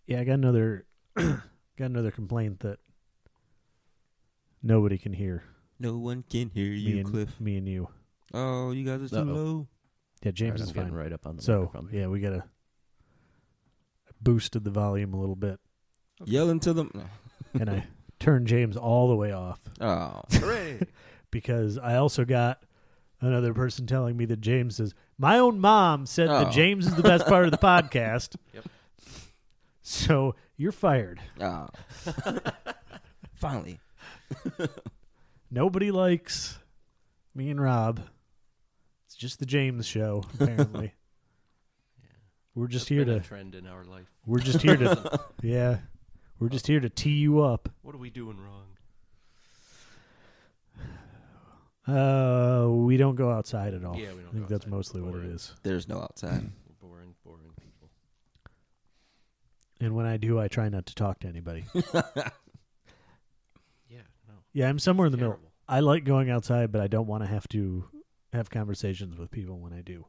Yeah, I got another complaint that nobody can hear. No one can hear you, Cliff. Me and you. Oh, you guys are too low. Yeah, James is I'm fine. getting right up on the So, microphone. yeah, we I boosted the volume a little bit. Okay. Yelling to them. And I turned James all the way off. Oh. Hooray! Because I also got another person telling me that James is... My own mom said that James is the best part of the podcast. Yep. So, you're fired. Oh. Finally. Nobody likes me and Rob. It's just the James show, apparently. Yeah. We're just That's here been to... a trend in our life. We're just here to... Yeah. We're just here to tee you up. What are we doing wrong? We don't go outside at all. Yeah, we don't. I think that's mostly what it is. There's no outside. Boring people. And when I do, I try not to talk to anybody. Yeah, no. Yeah, I'm somewhere in the Terrible. middle. I like going outside, but I don't want to have conversations with people when I do.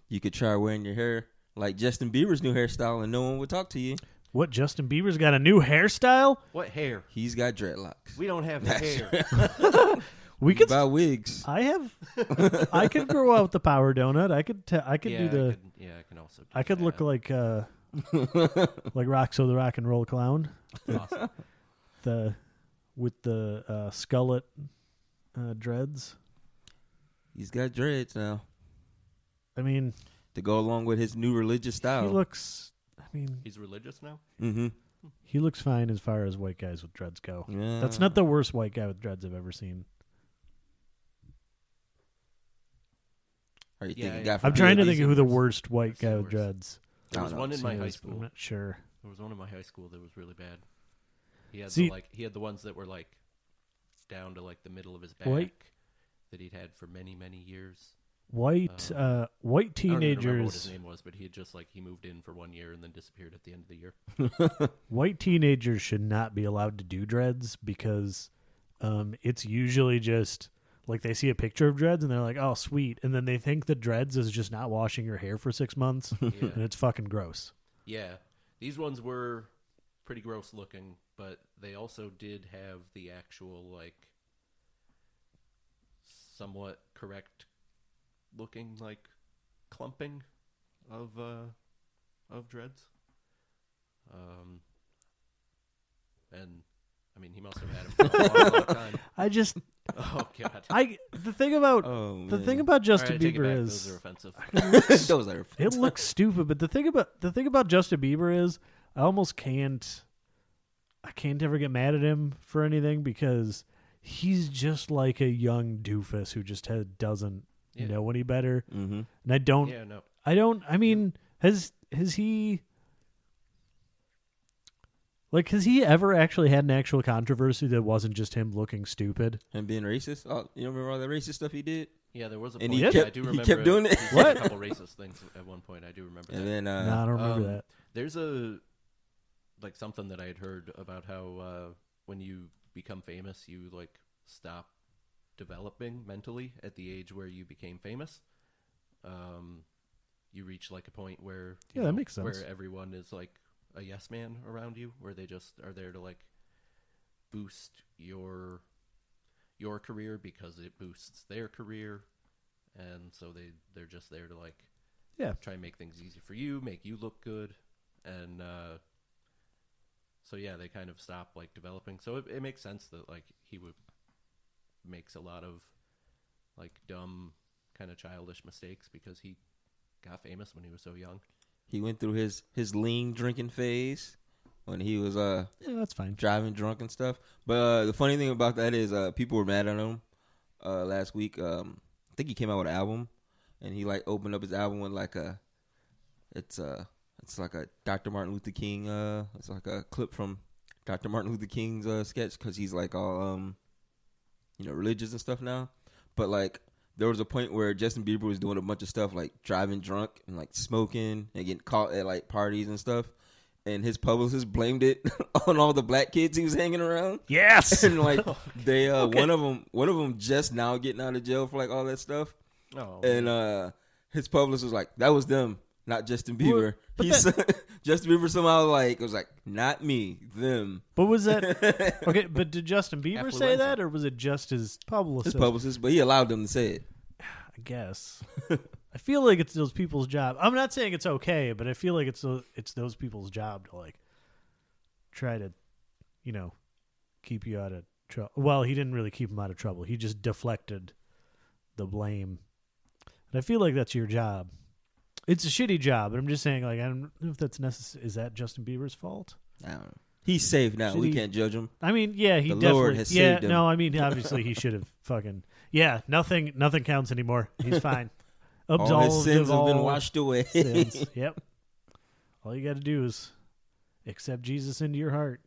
You could try wearing your hair like Justin Bieber's new hairstyle and no one would talk to you. What, Justin Bieber's got a new hairstyle? What hair? He's got dreadlocks. We don't have hair. We could buy wigs. I could grow out the power donut. I could do the... I can also do I could that. look like Roxo the Rock and Roll Clown. Awesome. With the skullet dreads. He's got dreads now. I mean... To go along with his new religious style. He looks... He's religious now? Mm-hmm. He looks fine as far as white guys with dreads go. Yeah. That's not the worst white guy with dreads I've ever seen. Are you Yeah, thinking yeah. guy from I'm trying to PLD's think of who the universe? worst white That's the guy with worst. dreads. There was I don't one know. in my high I'm school. not sure. There was one in my high school that was really bad. He had See- he had the ones that were like down to like the middle of his back White- that he'd had for many years. White I don't even remember what his teenagers. name was, but he had just he moved in for 1 year and then disappeared at the end of the year. White teenagers should not be allowed to do dreads because it's usually just like they see a picture of dreads and they're like, "Oh, sweet," and then they think the dreads is just not washing your hair for 6 months, and Yeah. it's fucking gross. Yeah, these ones were pretty gross looking, but they also did have the actual somewhat correct looking clumping of dreads. And I mean, he must have had him for a long time. I just Oh god. the thing about Oh, the man. thing about Justin All right, I take it Bieber back. is Those are offensive. Those are it looks stupid, but the thing about Justin Bieber is I almost can't ever get mad at him for anything because he's just like a young doofus who just doesn't Yeah. know any better. Mm-hmm. And I don't Yeah, no. I mean, has he has he ever actually had an actual controversy that wasn't just him looking stupid? And being racist. Oh, you don't remember all the racist stuff he did? Yeah, there was a And point. he I kept- do he remember kept doing it? he said What? a couple racist things at one point. I do remember that. And then No, I don't remember that. There's something that I had heard about how when you become famous, you stop developing mentally at the age where you became famous. You reach a point where Yeah, that makes sense. where everyone is a yes man around you, where they just are there to boost your career because it boosts their career, and so they're just there to try and make things easy for you, make you look good, and so yeah, they kind of stop developing. So it makes sense that he makes a lot of dumb kind of childish mistakes because he got famous when he was so young. He went through his lean drinking phase when he was Yeah, that's fine. driving drunk and stuff. But the funny thing about that is people were mad at him last week. I think he came out with an album, and he opened up his album with it's like a Dr. Martin Luther King. It's like a clip from Dr. Martin Luther King's sketch because he's all religious and stuff now. But there was a point where Justin Bieber was doing a bunch of stuff driving drunk and smoking and getting caught at parties and stuff. And his publicist blamed it on all the black kids he was hanging around. Yes. And they one of them just now getting out of jail for all that stuff. Oh, And his publicist was like, that was them. not Justin Bieber. But Justin Bieber somehow was like, not me, them. But was that okay? But did Justin Bieber say Affluenza. that, or was it just his publicist? His publicist, but he allowed them to say it. I guess. I feel like it's those people's job. I'm not saying it's okay, but I feel like it's those people's job to like try to, keep you out of trouble. Well, he didn't really keep him out of trouble. He just deflected the blame. And I feel like that's your job. It's a shitty job, but I'm just saying, like, I don't know if that's necessary. Is that Justin Bieber's fault? I don't know. He's safe now. We can't judge him. I mean, yeah, he The definitely. Lord has saved him. No, I mean, obviously he should have fucking. Yeah, nothing counts anymore. He's fine. All Absolved his sins of have been all washed away. sins. Yep. All you got to do is accept Jesus into your heart.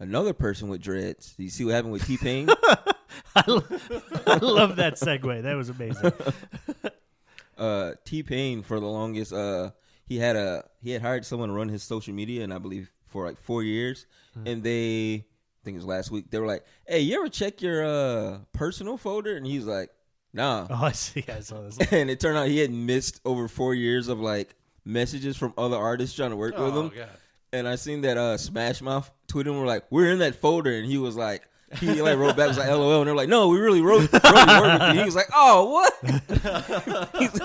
Another person with dreads. You see what happened with T-Pain? I love that segue. That was amazing. T-Pain for the longest, he had hired someone to run his social media, and I believe for like 4 years, and I think it was last week, they were like, "Hey, you ever check your personal folder?" And he's like, "Nah." Oh, I see. I saw this. And it turned out he had missed over 4 years of like messages from other artists trying to work with him. God. And I seen that Smash Mouth tweeted him, were like, "We're in that folder," and he was like. He like wrote back, was like LOL, and they're like, "No, we really wrote your work with you." He was like, "Oh, what?" He's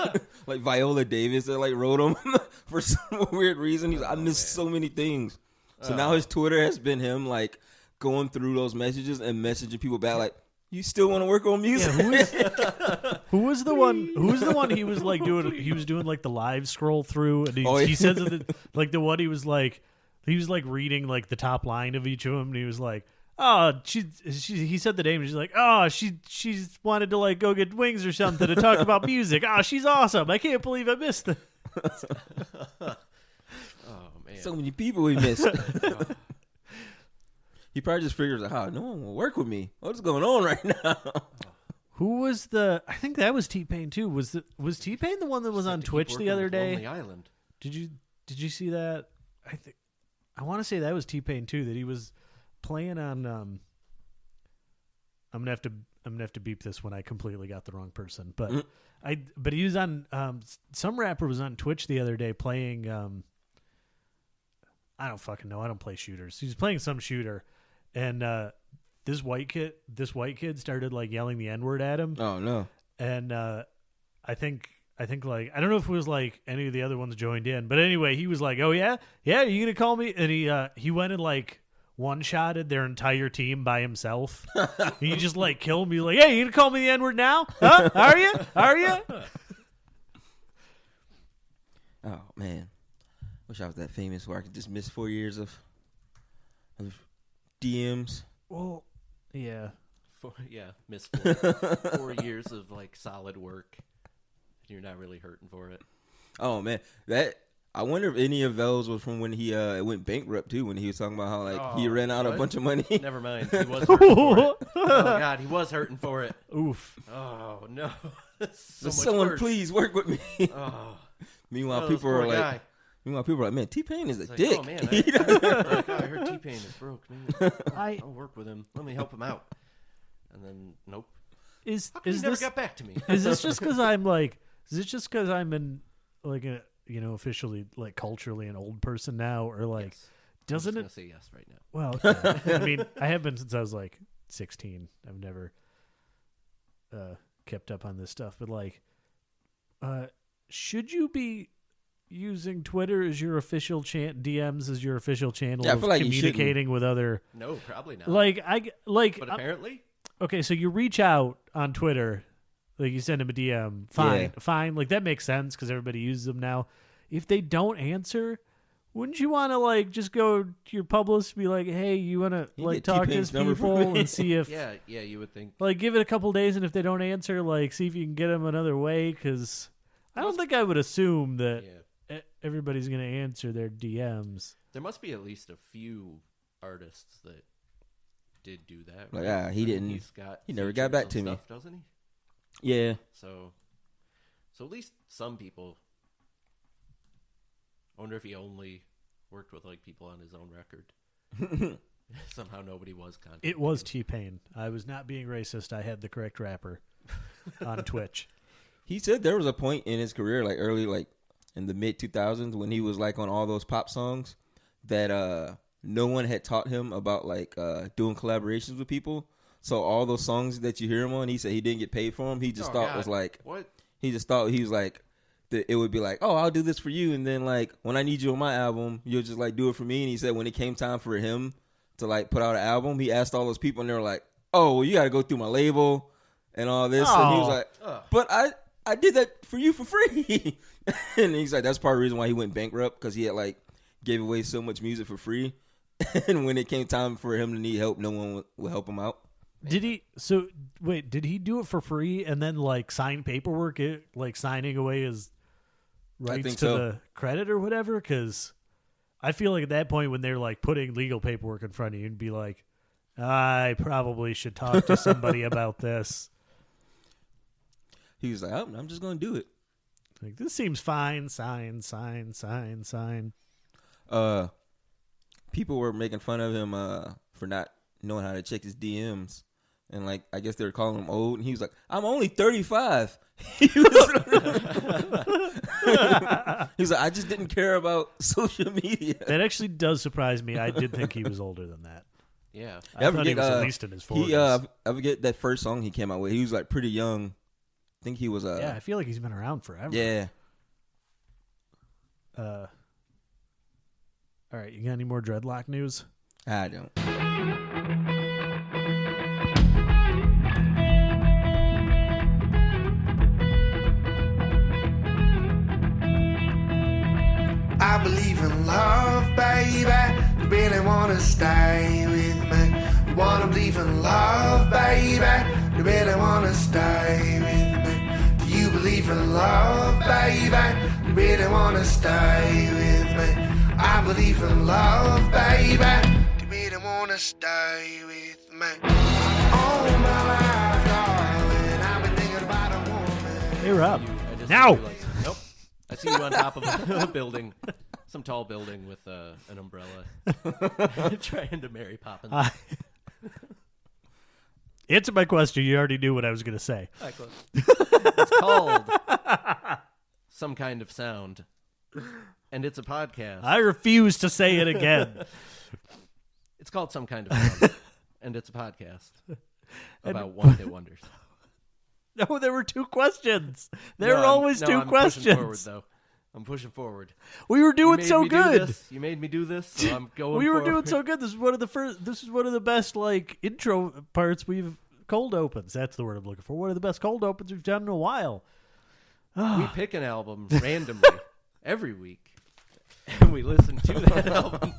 like Viola Davis that like wrote him for some weird reason. He's like, "I missed so many things." So now his Twitter has been him like going through those messages and messaging people back like, "You still want to work on music?" Yeah, who was the one he was like doing? He was doing like the live scroll through, and he says that like the one he was like reading like the top line of each of them, and he was like. Oh, he said the name, and she's like, oh, she's wanted to like go get wings or something to talk about music. Oh, she's awesome. I can't believe I missed it. Oh man, So many people we missed. He probably just figures out how no one will work with me. What's going on right now? Who was I think that was T-Pain too. Was T-Pain the one that was on Twitch the other day? Lonely Island. Did you see that? I want to say that was T-Pain too. That he was playing on. I'm gonna have to beep this when I completely got the wrong person. But but he was on. Some rapper was on Twitch the other day playing. I don't fucking know. I don't play shooters. He was playing some shooter, and this white kid started like yelling the N-word at him. Oh no! And I think like I don't know if it was like any of the other ones joined in, but anyway, he was like, "Oh yeah, are you gonna call me?" And he went and like one-shotted their entire team by himself. He just like killed me. Like, "Hey, you gonna call me the N-word now? Huh? Are you? Oh man, wish I was that famous where I could just miss 4 years of DMs. Well, yeah. Missed 4 years of like solid work. You're not really hurting for it. Oh man, I wonder if any of those was from when he went bankrupt too. When he was talking about how like he ran out a bunch of money. Never mind. He was hurting for it. Oh God, he was hurting for it. Oof. Oh no. Someone worse. please work with me. Oh. Meanwhile, people are like, "Man, T-Pain is a Like, dick." oh man, I heard T-Pain is broke. Maybe I'll work with him. Let me help him out. And then nope. Is he never this got back to me? Is this just because I'm like? Is it just because I'm in like a officially like culturally an old person now, or like Yes. doesn't I'm it? just gonna say yes right now. Well, okay. I mean, I have been since I was like 16. I've never kept up on this stuff, but like, should you be using Twitter as your official DMs as your official channel Yeah, I of feel like you communicating with other? No, probably not. But apparently, okay, so you reach out on Twitter, like you send them a DM. Fine. Like that makes sense because everybody uses them now. If they don't answer, wouldn't you want to like just go to your publicist and be like, "Hey, you want to like get talk to T-Pain's these number for people me?" and see if yeah, you would think. like give it a couple days, and if they don't answer, like see if you can get them another way." Because I don't think I would assume that everybody's going to answer their DMs. There must be at least a few artists that did do that. Like, right? he didn't. He never got back to me, stuff, doesn't he? Yeah. So at least some people. I wonder if he only worked with like people on his own record. Somehow nobody was contacted. It was T-Pain. I was not being racist. I had the correct rapper on Twitch. He said there was a point in his career, like early, like in the mid 2000s, when he was like on all those pop songs that no one had taught him about like doing collaborations with people. So all those songs that you hear him on, he said he didn't get paid for them. He just thought was like what? He just thought he was like it would be like, oh, I'll do this for you, and then like when I need you on my album, you'll just like do it for me. And he said when it came time for him to like put out an album, he asked all those people, and they were like, oh, well, you got to go through my label and all this. And he was like, but I did that for you for free. And he's like, that's part of the reason why he went bankrupt, because he had like gave away so much music for free. And when it came time for him to need help, no one would help him out. Did he? So wait, did he do it for free and then like sign paperwork, like signing away his rights to the credit or whatever? Because I feel like at that point when they're like putting legal paperwork in front of you, and be like, I probably should talk to somebody about this. He was like, I'm just going to do it. Like, this seems fine. Sign. People were making fun of him for not knowing how to check his DMs. And, like, I guess they were calling him old. And he was like, I'm only 35. He was like, I just didn't care about social media. That actually does surprise me. I did think he was older than that. Yeah. I thought he was at least in his 40s. I forget that first song he came out with. He was, like, pretty young. I think he was... yeah, I feel like he's been around forever. Yeah. All right, you got any more dreadlock news? I don't. I believe in love, baby. You really wanna stay with me. You wanna believe in love, baby. You really wanna stay with me. Do you believe in love, baby? You really wanna stay with me. I believe in love, baby. You really wanna stay with me. All my life, darling, I've been thinking about a woman. Hey, Rob. I just Now! realized- nope. I see you on top of a building, some tall building with an umbrella, trying to Mary Poppins. Answer my question. You already knew what I was going to say. Hi, Cliff. It's called Some Kind of Sound, and it's a podcast. I refuse to say it again. It's called Some Kind of Sound, and it's a podcast about one-hit wonders. No, there were two questions. There were always two I'm questions. Pushing forward, though. I'm pushing forward. We were doing so good. You made me do this, so I'm going. We were forward. doing so good. This is one of the first. This is one of the best like intro parts we've cold opens. That's the word I'm looking for. One of the best cold opens we've done in a while. We pick an album randomly every week, and we listen to that album.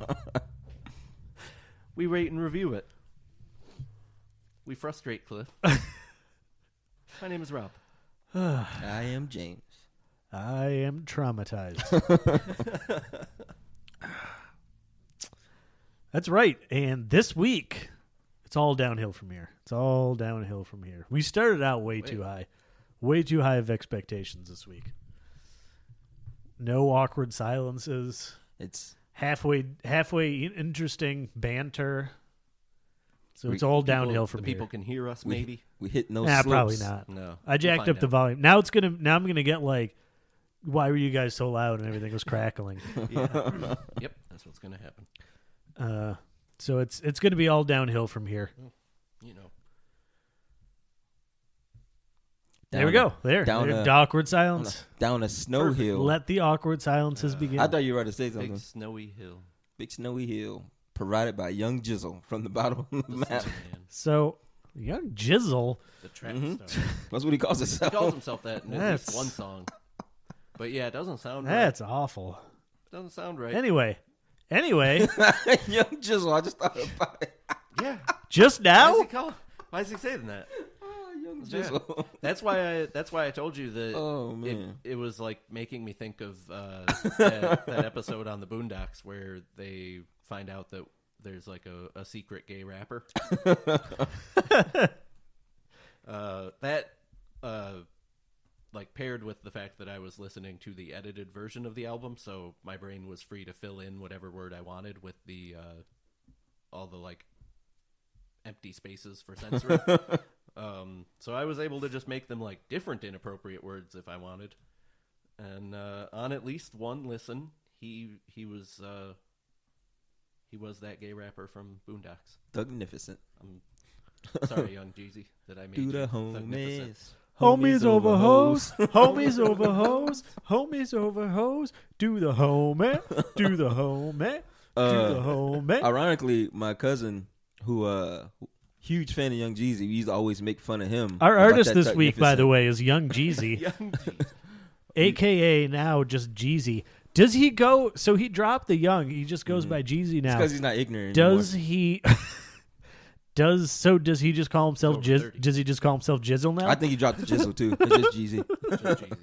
We rate and review it. We frustrate Cliff. My name is Rob. I am James. I am traumatized. That's right. And this week, it's all downhill from here. We started out way too high of expectations this week. No awkward silences. It's halfway interesting banter. So it's all downhill from here. People can hear us, maybe. We hit no Nah, slopes. probably not. No. I jacked up the volume. Now I'm gonna get like, why were you guys so loud and everything was crackling? Yeah. Yep, that's what's gonna happen. So it's gonna be all downhill from here. You know. There we go. The awkward silence. Down a snow hill. Let the awkward silences begin. I thought you were about to say something. Big snowy hill. Big snowy hill. Provided by Young Jizzle from the bottom of the map. So, Young Jizzle. The track star. That's what he calls himself. He calls himself that in at least one song. But yeah, it doesn't sound right. That's awful. It doesn't sound right. Anyway. Young Jizzle, I just thought about it. Yeah. Just now? Why is he saying that? Young Jizzle. That's why I told you that. Oh, man. It was like making me think of that episode on the Boondocks where they find out that there's like a secret gay rapper. Like paired with the fact that I was listening to the edited version of the album, so my brain was free to fill in whatever word I wanted with the all the like empty spaces for censoring. So I was able to just make them like different inappropriate words if I wanted. And on at least one listen, he was that gay rapper from Boondocks. Thugnificent. I'm sorry, young Jeezy, that I made Do you the Thugnificent. Homies over hoes, homies over hoes, homies over hoes. Do the homie, do the homie, do the homie. Ironically, my cousin, who huge fan of Young Jeezy, we used to always make fun of him. Our about artist that this week, by the way, is Young Jeezy, Young Jeezy. a.k.a. now just Jeezy. Does he go, so he dropped the Young, he just goes by Jeezy now. because he's not ignorant Does anymore. he... Does he just call himself does he just call himself Jizzle now? I think he dropped the jizzle too. It's just Jeezy. Just Jeezy.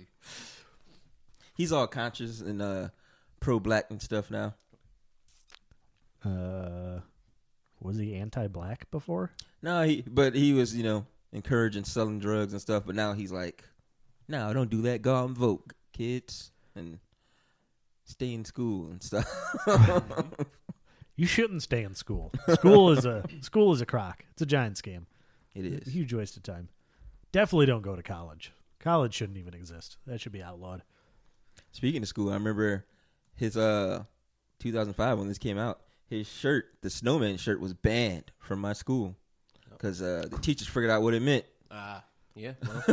He's all conscious and pro-black and stuff now. Was he anti-black before? No, but he was, encouraging selling drugs and stuff. But now he's like, no, don't do that. Go out and vote, kids, and stay in school and stuff. You shouldn't stay in school. School is a crock. It's a giant scam. It A is. huge waste of time. Definitely don't go to college. College shouldn't even exist. That should be outlawed. Speaking of school, I remember his 2005 when this came out. His shirt, the snowman shirt, was banned from my school because the teachers figured out what it meant. Yeah, well,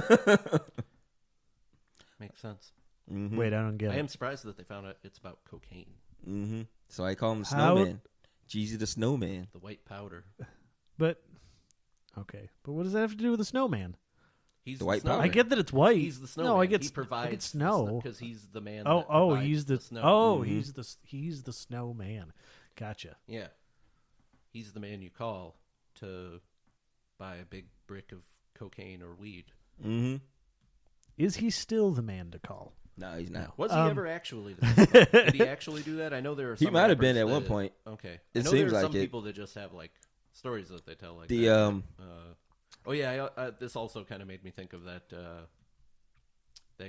makes sense. Mm-hmm. Wait, I don't get I it. am surprised that they found out it's about cocaine. Mm-hmm. So I call him How- Snowman. Jeezy the Snowman. The white powder. But what does that have to do with the snowman? He's The white snowman. I get that it's white. He's the snowman. No, I get he provides snow because he's the man. Oh, that provides he's the snow. Mm-hmm. he's the snowman. Gotcha. Yeah, he's the man you call to buy a big brick of cocaine or weed. Mm-hmm. Is he still the man to call? No, he's not. Was he ever actually? Did he actually do that? I know there are. He some might have been rappers at one that- point. Okay, It I know seems there are like some it. people that just have like stories that they tell like The that. Oh yeah, this also kind of made me think of that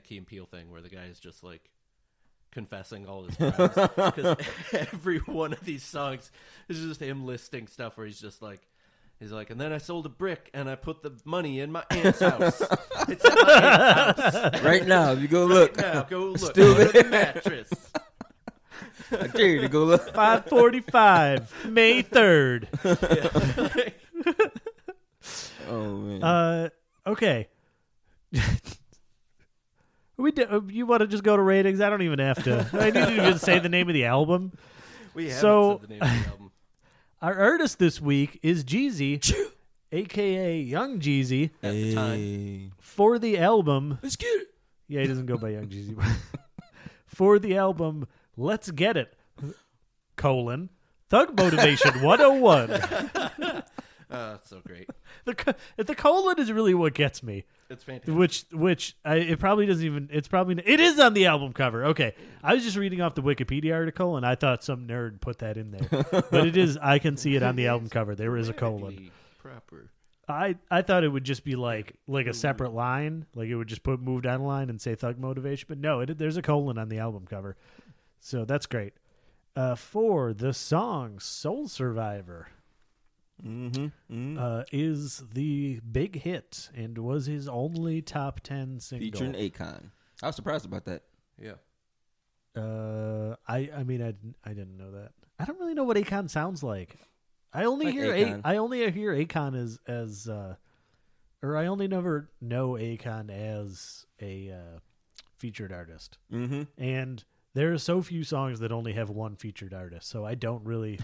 Key and Peele thing where the guy is just like confessing all his crimes because every one of these songs is just him listing stuff where he's like, and then I sold a brick and I put the money in my aunt's house. It's in my aunt's house. Right now, if you go look. Now go look. Still Under there. the mattress. I dare you to go look. 5:45, May 3rd. Oh, man. Okay. You want to just go to ratings? I don't even have to. I need to even say the name of the album. We haven't So- said the name of the album. Our artist this week is Jeezy, a.k.a. Young Jeezy, At the time. Hey. for the album. Let's get it. Yeah, he doesn't go by Young Jeezy. But for the album, Let's Get It, Thug Motivation 101. It's so great. The colon is really what gets me. It's fantastic. It probably doesn't even. It is on the album cover. Okay, I was just reading off the Wikipedia article and I thought some nerd put that in there, but it is. I can see it on the album cover. There is a colon. Politically proper. I thought it would just be like a separate line, like it would just move down a line and say Thug Motivation, but no, there's a colon on the album cover, so that's great. For the song Soul Survivor. Is the big hit and was his only top 10 single. Featuring Akon. I was surprised about that. Yeah. I didn't know that. I don't really know what Akon sounds like. I only Like hear Akon. I only hear Akon as or I only never know Akon as a featured artist. Mm-hmm. And there are so few songs that only have one featured artist, so I don't really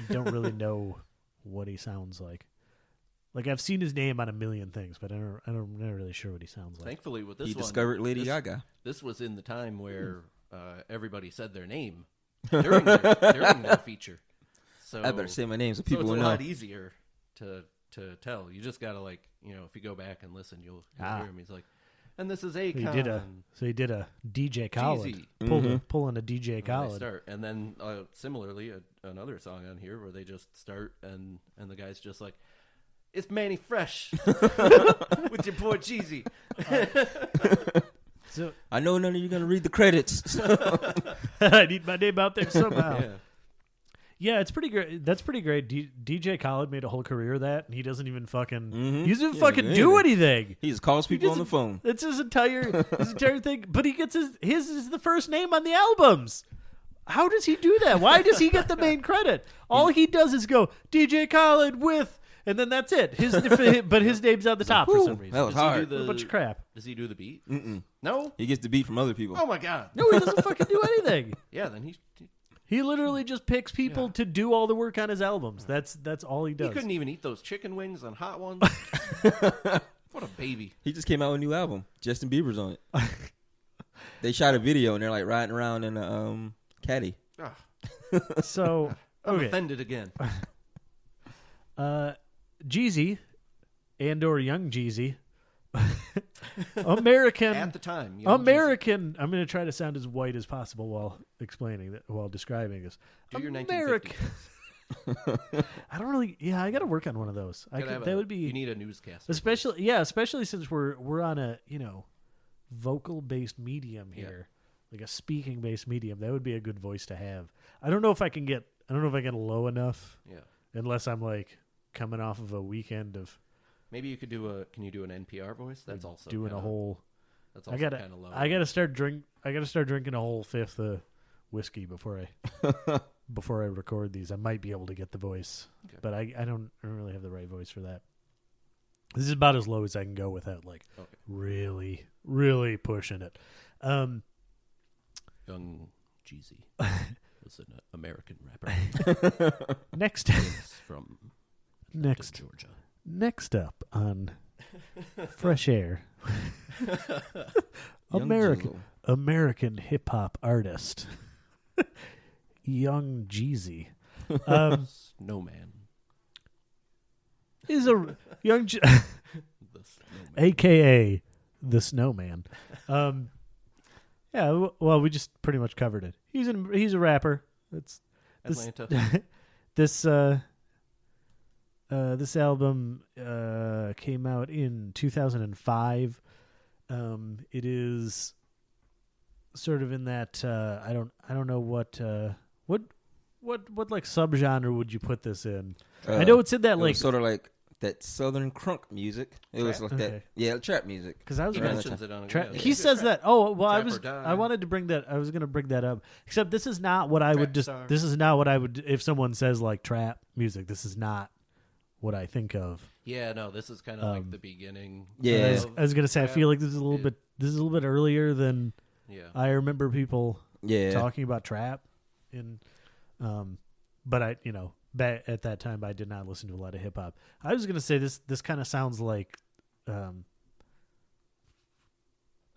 know what he sounds like. Like I've seen his name on a million things, but I'm not really sure what he sounds like. Thankfully, with this He one, discovered Lady Gaga. This was in the time where everybody said their name during their feature. So I better say my name so so people it's will a know. lot easier to tell. You just gotta if you go back and listen, you'll hear him. He's like, and this is Akon. He did a DJ Khaled. Jeezy. Pulling a DJ And they Khaled. start, and then similarly, another song on here where they just start, and the guy's just like, "It's Manny Fresh with your boy Jeezy." So I know none of you going to read the credits. I need my name out there somehow. Yeah, it's pretty great. That's pretty great. DJ Khaled made a whole career of that, and he doesn't even fucking he doesn't fucking do anything. He just calls people on the phone. That's his entire thing. But he gets his is the first name on the albums. How does he do that? Why does he get the main credit? All he does is go DJ Khaled with, and then that's it. But his name's on the top for some reason. That was hard. A bunch of crap. Does he do the beat? Mm-mm. No. He gets the beat from other people. Oh my god. No, he doesn't fucking do anything. Yeah, then He literally just picks people to do all the work on his albums. That's all he does. He couldn't even eat those chicken wings on Hot Ones. What a baby. He just came out with a new album. Justin Bieber's on it. They shot a video and they're like riding around in a caddy. So I'm okay. offended again. Jeezy and/or Young Jeezy, American At the time. American. I'm going to try to sound as white as possible while explaining that, while describing this. Do your American. 1950s. I don't really. Yeah, I got to work on one of those. That would be. You need a newscaster. Especially since we're on a vocal based medium here, like a speaking based medium. That would be a good voice to have. I don't know if I can get low enough. Yeah. Unless I'm like coming off of a weekend of. Maybe you could do Can you do an NPR voice? That's also doing kinda, a whole. That's also kind of low. I gotta start drinking a whole fifth of whiskey before I record these. I might be able to get the voice, but I don't really have the right voice for that. This is about as low as I can go without really, really pushing it. Young Jeezy was an American rapper. Next from Georgia. Next up on Fresh Air, Jizzle. American hip hop artist, Young Jeezy. Snowman. Is a young, The Snowman. AKA the Snowman. Yeah, well, we just pretty much covered it. He's a rapper. Atlanta. This album came out in 2005. It is sort of in that I don't know what like subgenre would you put this in? I know it's in that like sort of like that southern crunk music. It was like Okay. that, trap music. Because I was He gonna- mentions it on a he says that. Oh well, Trap or Die. I wanted to bring that. I was going to bring that up. Except this is not what I would Trap star. This is not what I would if someone says like trap music. This is not what I think of. Yeah, no, this is kind of like the beginning. Yeah. I was going to say I trap. feel like this is a little bit earlier than Yeah. I remember people Yeah. talking about trap. But I back at that time I did not listen to a lot of hip hop. I was going to say this kind of sounds like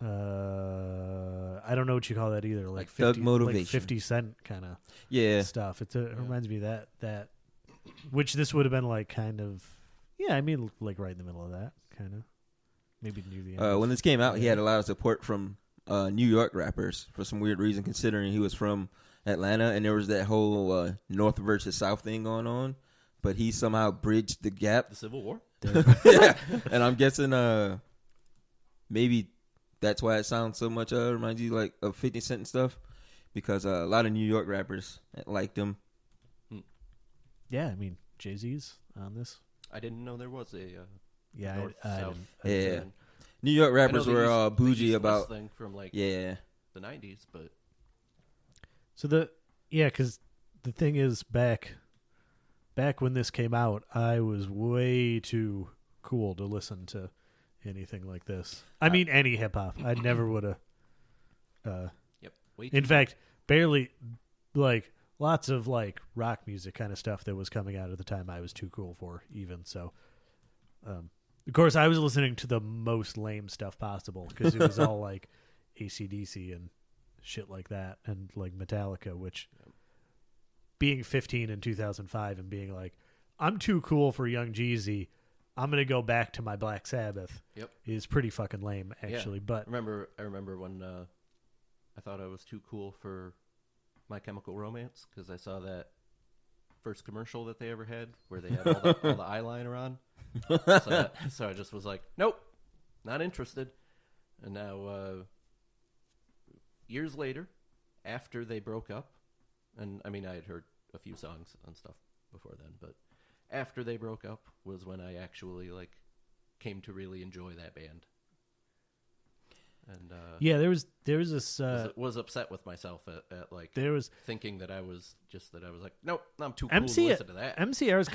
I don't know what you call that either. Like Thug 50, Motivation. like 50 Cent kind of stuff. It reminds me of that, which this would have been like kind of, I mean, like right in the middle of that kind of, maybe near the end. When this came out, he had a lot of support from New York rappers for some weird reason, considering he was from Atlanta, and there was that whole North versus South thing going on. But he somehow bridged the gap. The Civil War? Yeah. And I'm guessing maybe that's why it sounds so much reminds you like of 50 Cent and stuff, because a lot of New York rappers liked him. Yeah, I mean Jay-Z's on this. I didn't know there was a Yeah, North, I South. didn't. Yeah. New York I know rappers the were East- all the bougie East-West about thing from like the the 90s, but So because the thing is back when this came out, I was way too cool to listen to anything like this. I mean, any hip hop. I never would have. yep. Way In too- fact, barely like lots of like rock music kind of stuff that was coming out at the time. I was too cool for even so. Of course, I was listening to the most lame stuff possible because it was all like AC/DC and shit like that, and like Metallica, which being 15 in 2005 and being like, I'm too cool for Young Jeezy, I'm going to go back to my Black Sabbath is pretty fucking lame, actually. Yeah. But I remember when I thought I was too cool for My Chemical Romance because I saw that first commercial that they ever had where they had all the eyeliner on. So I just was like, nope, not interested. And now, years later, after they broke up, and I mean, I had heard a few songs and stuff before then, but after they broke up was when I actually like came to really enjoy that band. And yeah, there was this was upset with myself at like there was thinking that I was like, nope, I'm too cool to listen to that. MCR is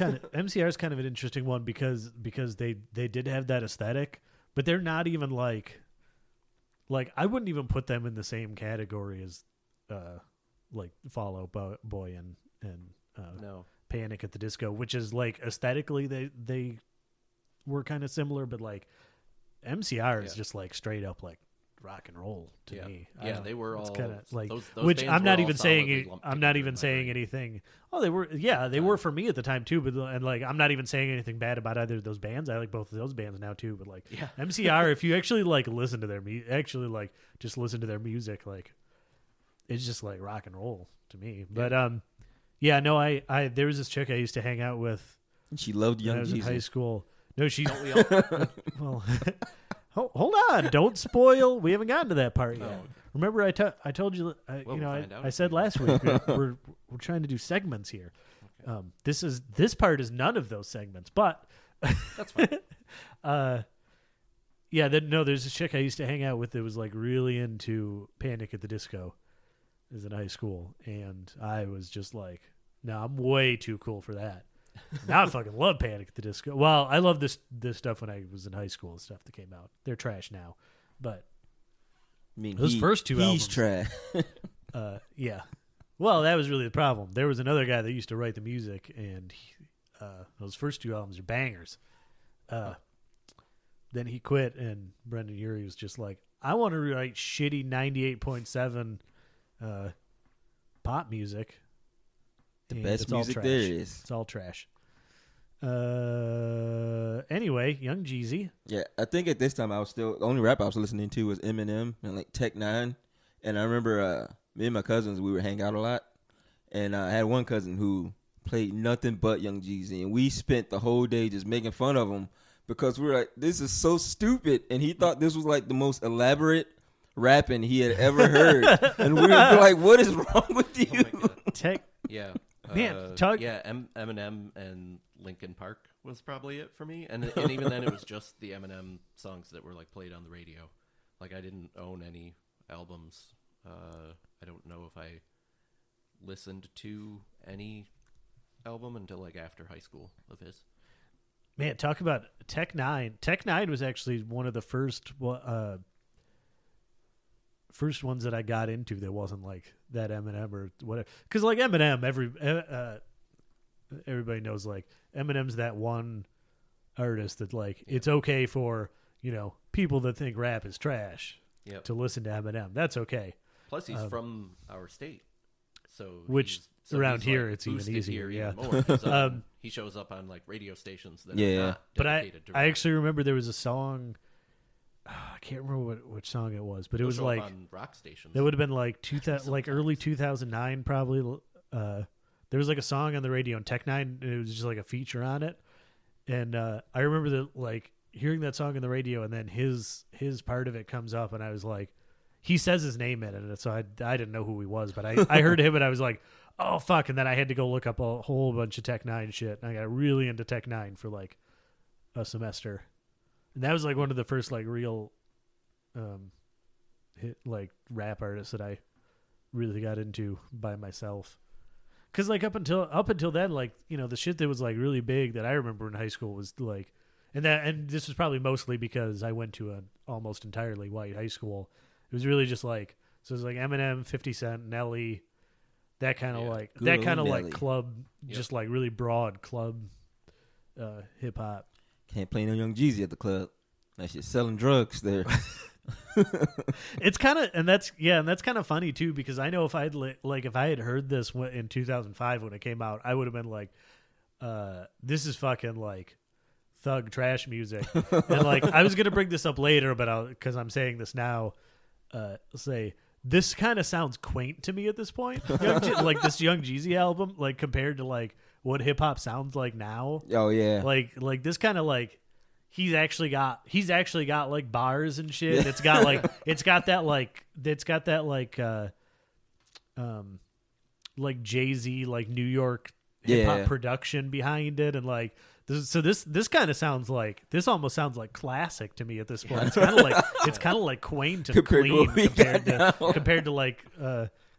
kind of an interesting one because they did have that aesthetic, but they're not even like I wouldn't even put them in the same category as like Fall Out Boy and No. Panic at the Disco, which is like aesthetically they were kind of similar, but like MCR is just like straight up like rock and roll to me. Yeah, they were all kind of like those which bands I'm were not all even solidly saying lumped I'm not together even in my saying brain. anything. Oh, they were for me at the time too, but and like I'm not even saying anything bad about either of those bands. I like both of those bands now too, but like MCR, if you actually like listen to their just listen to their music, like it's just like rock and roll to me. But yeah, no, I there was this chick I used to hang out with. She loved when Young I was in high Jeezy. school. No, she. Don't we all? Well, hold on! Don't spoil. We haven't gotten to that part yet. Oh, okay. Remember, I told you. We'll find out I if said we- last week we're trying to do segments here. Okay. This part is none of those segments, but That's fine. yeah. There's a chick I used to hang out with that was like really into Panic at the Disco. Is in high school, and I was just like, no, I'm way too cool for that. Now I fucking love Panic at the Disco. Well, I love this stuff when I was in high school, the stuff that came out. They're trash now, but I mean, those first two he's albums, trash. yeah. Well, that was really the problem. There was another guy that used to write the music, and those first two albums are bangers. Then he quit, and Brendan Urie was just like, I want to write shitty 98.7 pop music. The And best it's all music trash. there is. It's all trash. Anyway, Young Jeezy. Yeah, I think at this time the only rap I was listening to was Eminem and like Tech Nine. And I remember me and my cousins, we would hang out a lot. And I had one cousin who played nothing but Young Jeezy. And we spent the whole day just making fun of him because we were like, this is so stupid. And he thought this was like the most elaborate rapping he had ever heard. And we were like, what is wrong with you? Oh my God. Tech. Yeah. Man, Eminem and Linkin Park was probably it for me. And even then it was just the Eminem songs that were like played on the radio. Like I didn't own any albums. I don't know if I listened to any album until like after high school of his. Man, talk about Tech Nine. Tech Nine was actually one of the first ones that I got into that wasn't like that Eminem or whatever. Because like Eminem, everybody knows like Eminem's that one artist that like it's okay for people that think rap is trash to listen to Eminem. That's okay. Plus he's from our state, so Which he's around like, here it's even boosted easier. here Yeah. even more, 'cause, he shows up on like radio stations that Yeah. are not But dedicated to I rap. actually remember there was a song. I can't remember which song it was, but it They'll was show up like on rock stations. that would have been like like early 2009 probably. There was like a song on the radio and Tech Nine. It was just like a feature on it, and I remember that like hearing that song on the radio, and then his part of it comes up, and I was like, he says his name in it, so I didn't know who he was, but I heard him, and I was like, oh fuck, and then I had to go look up a whole bunch of Tech Nine shit, and I got really into Tech Nine for like a semester. And that was like one of the first like real hit like rap artists that I really got into by myself. Cause like up until then, like, the shit that was like really big that I remember in high school was like, and this was probably mostly because I went to an almost entirely white high school. It was really just like, so it was like Eminem, 50 Cent, Nelly, that kind of like, Good that old kind of Nelly. like club, just like really broad club hip hop. Can't play no Young Jeezy at the club. That shit's selling drugs there. It's kind of, and that's kind of funny too, because I know if if I had heard this in 2005 when it came out, I would have been like, this is fucking like thug trash music. And like, I was going to bring this up later, but because I'm saying this now, say this kind of sounds quaint to me at this point. Like this Young Jeezy album, like compared to like what hip hop sounds like now. Oh yeah. Like this kind of like, he's actually got like bars and shit. And it's got that like Jay-Z, like New York hip hop production behind it, and like this kind of sounds like almost sounds like classic to me at this point. It's kind of like quaint and clean compared to like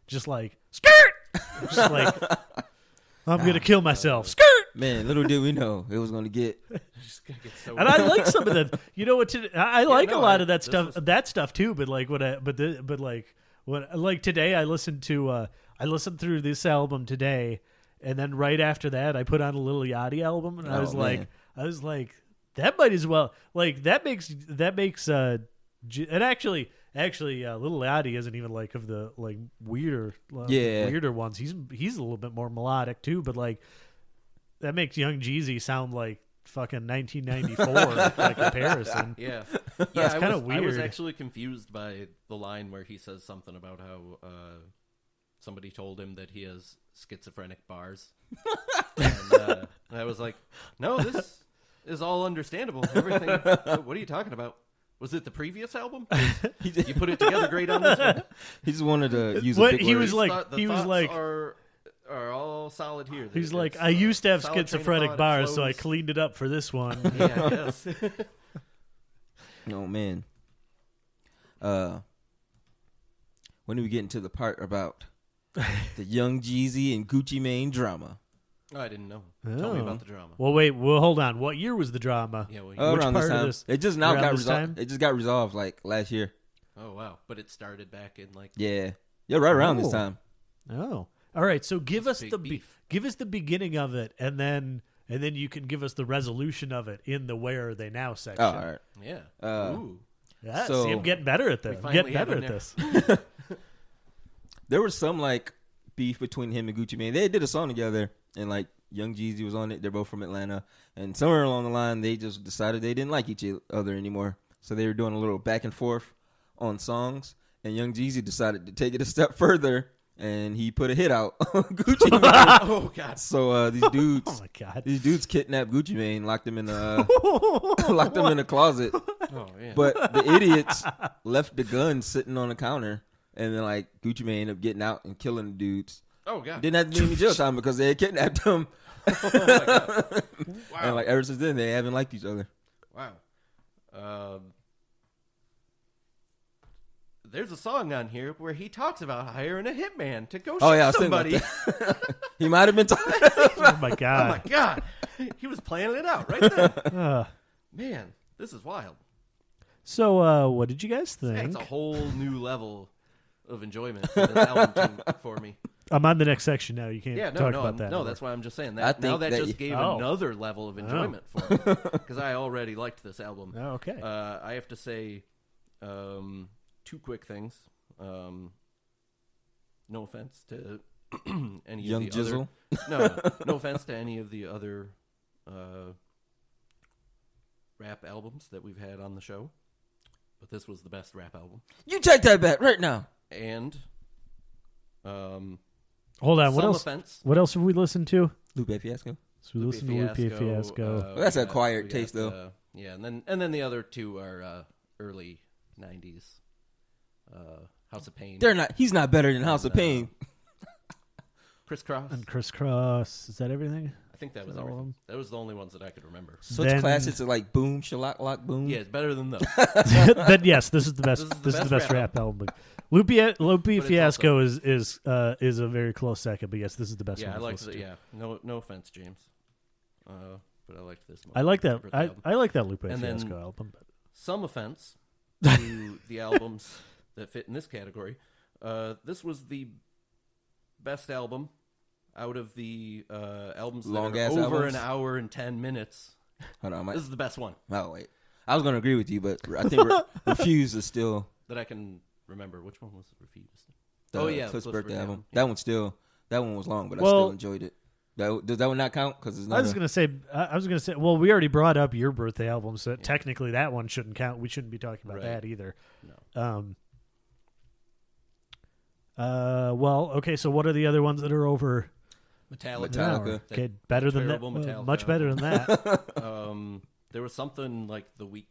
just like skirt, just like I'm gonna kill myself, skirt. Man, little did we know it was gonna get. And I like some of that. You know what? I like a lot of that stuff. That stuff too. But like today, I listened through this album today, and then right after that, I put on a Lil Yachty album, and I was like, that might as well that makes and actually Lil Yachty isn't even like of the like weirder ones. He's a little bit more melodic too, but like that makes Young Jeezy sound like fucking 1994 by comparison. Yeah, it's kind of weird. I was actually confused by the line where he says something about how somebody told him that he has schizophrenic bars, and I was like, no, this is all understandable. Everything. What are you talking about? Was it the previous album? You put it together great on this one. He just wanted to use a big he word. was like are all solid here. He's like, I used to have schizophrenic bars, so I cleaned it up for this one. Yeah, yes. Oh man. When do we get into the part about the Young Jeezy and Gucci Mane drama? Oh, I didn't know. Tell me about the drama. Well, wait. Well, hold on. What year was the drama? Yeah, which around part this time. of this? It just now got resolved. It just got resolved like last year. Oh wow! But it started back in like yeah, right around this time. Oh, all right. So give us the beginning of it, and then you can give us the resolution of it in the where are they now section. Oh, all right. Yeah. Ooh. Yeah. See, I'm getting better at this. There was some like beef between him and Gucci Mane. They did a song together, and like Young Jeezy was on it. They're both from Atlanta, and somewhere along the line, they just decided they didn't like each other anymore. So they were doing a little back and forth on songs, and Young Jeezy decided to take it a step further, and he put a hit out on Gucci Mane. Oh God! So these dudes, oh my God, these dudes kidnapped Gucci Mane, locked him in a closet. Oh yeah. But the idiots left the gun sitting on the counter, and then like Gucci Mane ended up getting out and killing the dudes. Oh God! Didn't have to do any jail time because they had kidnapped him. Oh my God! Wow. And like ever since then, they haven't liked each other. Wow. There's a song on here where he talks about hiring a hitman to go shoot somebody. He might have been talking. Oh my God! Oh my God! He was planning it out right there. Man, this is wild. So, what did you guys think? It's a whole new level of enjoyment for this album for me. I'm on the next section now. You can't talk about that. No, that's why I'm just saying that. Now that just gave another level of enjoyment for me because I already liked this album. Oh, okay. I have to say two quick things. No offense to any Young of the Jizzle. No offense to any of the other rap albums that we've had on the show, but this was the best rap album. You take that back right now. And hold on. What else? Offense. What else have we listened to? Lupe Fiasco. So we listened to Lupe Fiasco. That's an acquired taste, though. Yeah, and then the other two are early '90s. House of Pain. They're not. He's not better than House of Pain. Crisscross. And Crisscross. Is that everything? I think that was everything. That was the only ones that I could remember. Such classics are like Boom, Shalak, Lock, Boom. Yeah, it's better than those. Then yes, this is the best. This is the best rap album. Lupe Fiasco is a very close second, but yes, this is the best. Yeah, one I liked it. Yeah, no offense, James. But I liked this one. I like that. I like that Lupe Fiasco album. But. Some offense to the albums that fit in this category. This was the best album out of the albums that are over an hour and 10 minutes. Hold on, this is the best one. Oh wait, I was going to agree with you, but I think Refuse is still that I can remember. Which one was Refuse? Cliff's birthday album. Yeah. That one was long, but I still enjoyed it. Does that one not count? Because I was gonna say. Well, we already brought up your birthday album, so technically that one shouldn't count. We shouldn't be talking about that either. No. Well, okay. So what are the other ones that are over? Metallica. Okay, better than that. Much better than that. There was something like the week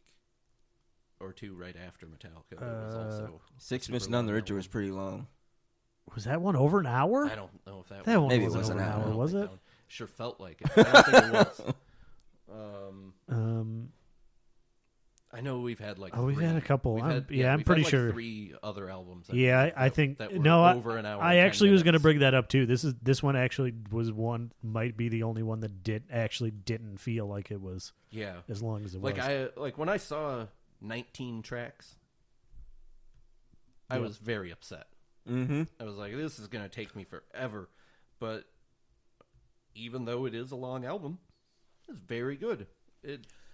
or two right after Metallica. That was also Six Miss None the Richer was pretty long. Was that one over an hour? I don't know if That one Maybe it wasn't was over an an hour. hour, was it? Sure felt like it. I don't think it was. I know we've had like. We've had a couple. We've I'm had- I'm we've pretty had, like, sure. 3 other albums. Yeah, I think that were no. over an hour. I and 10 actually was going to minutes. bring that up too. This one actually was might be the only one that didn't feel like it was Yeah, as long as it like was. when I saw 19 tracks, I Yeah. was very upset. Mm-hmm. I was like, this is going to take me forever. But even though it is a long album, it's very good.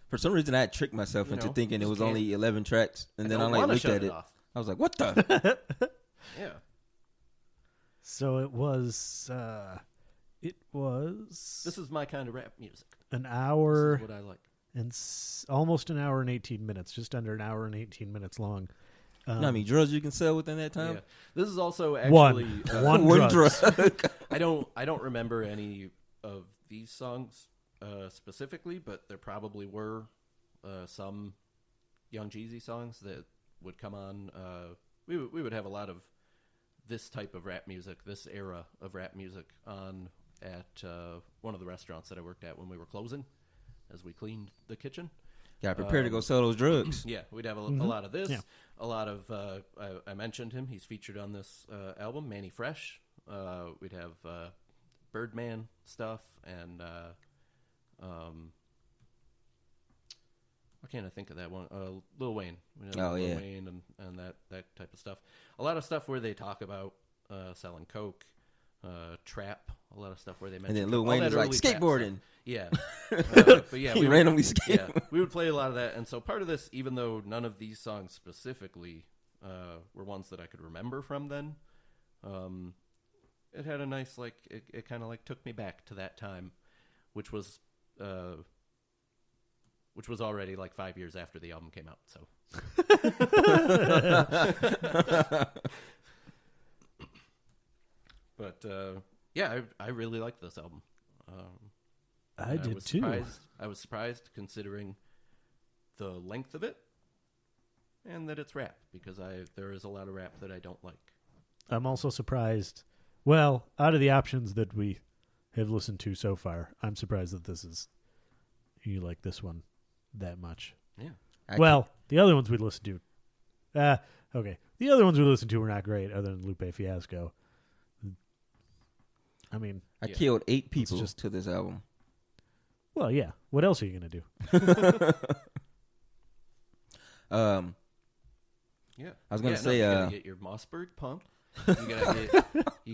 For some reason, I had tricked myself You into know, thinking it just was can't- only 11 tracks, and then I don't like wanna looked shut at it. off. I was like, "What the?" Yeah. So it was. This is my kind of rap music. An This hour is what I like. and almost an hour and 18 minutes, just under an hour and 18 minutes long. You know how many drugs you can sell within that time? Yeah. This is also One. actually One One drugs. drug. I don't remember any of these songs specifically, but there probably were some Young Jeezy songs that would come on. We would have a lot of this type of rap music, this era of rap music on at one of the restaurants that I worked at when we were closing, as we cleaned the kitchen. Got prepared to go sell those drugs. Yeah, we'd have a lot of this. Yeah. A lot of I mentioned him. He's featured on this album, Manny Fresh. We'd have Birdman stuff and why can't I think of that one? Lil Wayne. We'd have Lil Wayne and that type of stuff. A lot of stuff where they talk about selling coke, trap. A lot of stuff where they mention. And then Lil all Wayne that is like early trap skateboarding. stuff. Yeah, but yeah, He randomly skate. yeah, we would play a lot of that, and so part of this, even though none of these songs specifically were ones that I could remember from then, it had a nice it kind of like took me back to that time, which was already like 5 years after the album came out. So, but yeah, I really liked this album. I did was too. I was surprised considering the length of it and that it's rap, because there is a lot of rap that I don't like. I'm also surprised. Well, out of the options that we have listened to so far, I'm surprised that you like this one that much. Yeah. Well, the other ones we listened to. Okay. The other ones we listened to were not great, other than Lupe Fiasco. I mean, I killed 8 It's people just- to this album. well, yeah. What else are you going to do? Yeah. I was gonna Yeah, say, you gotta get your Mossberg pump. You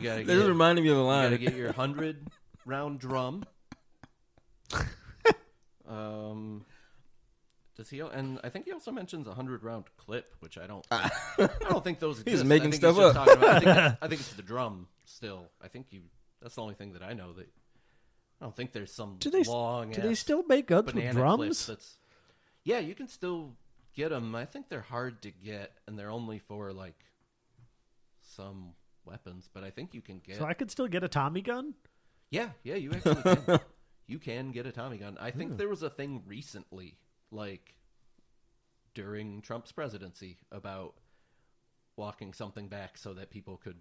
gotta This reminded me of a you line. gotta get your 100-round drum. Does he? And I think he also mentions a 100-round clip, which I don't think those exist. He's making I think stuff just up. talking about, I think it's the drum still. I think that's the only thing that I know. That I don't think there's some long. Do they still make guns with banana drums? clip yeah, you can still get them. I think they're hard to get, and they're only for like some weapons. But I think you can get. So I could still get a Tommy gun? Yeah, you actually can. You can get a Tommy gun. I think there was a thing recently, like during Trump's presidency, about walking something back so that people could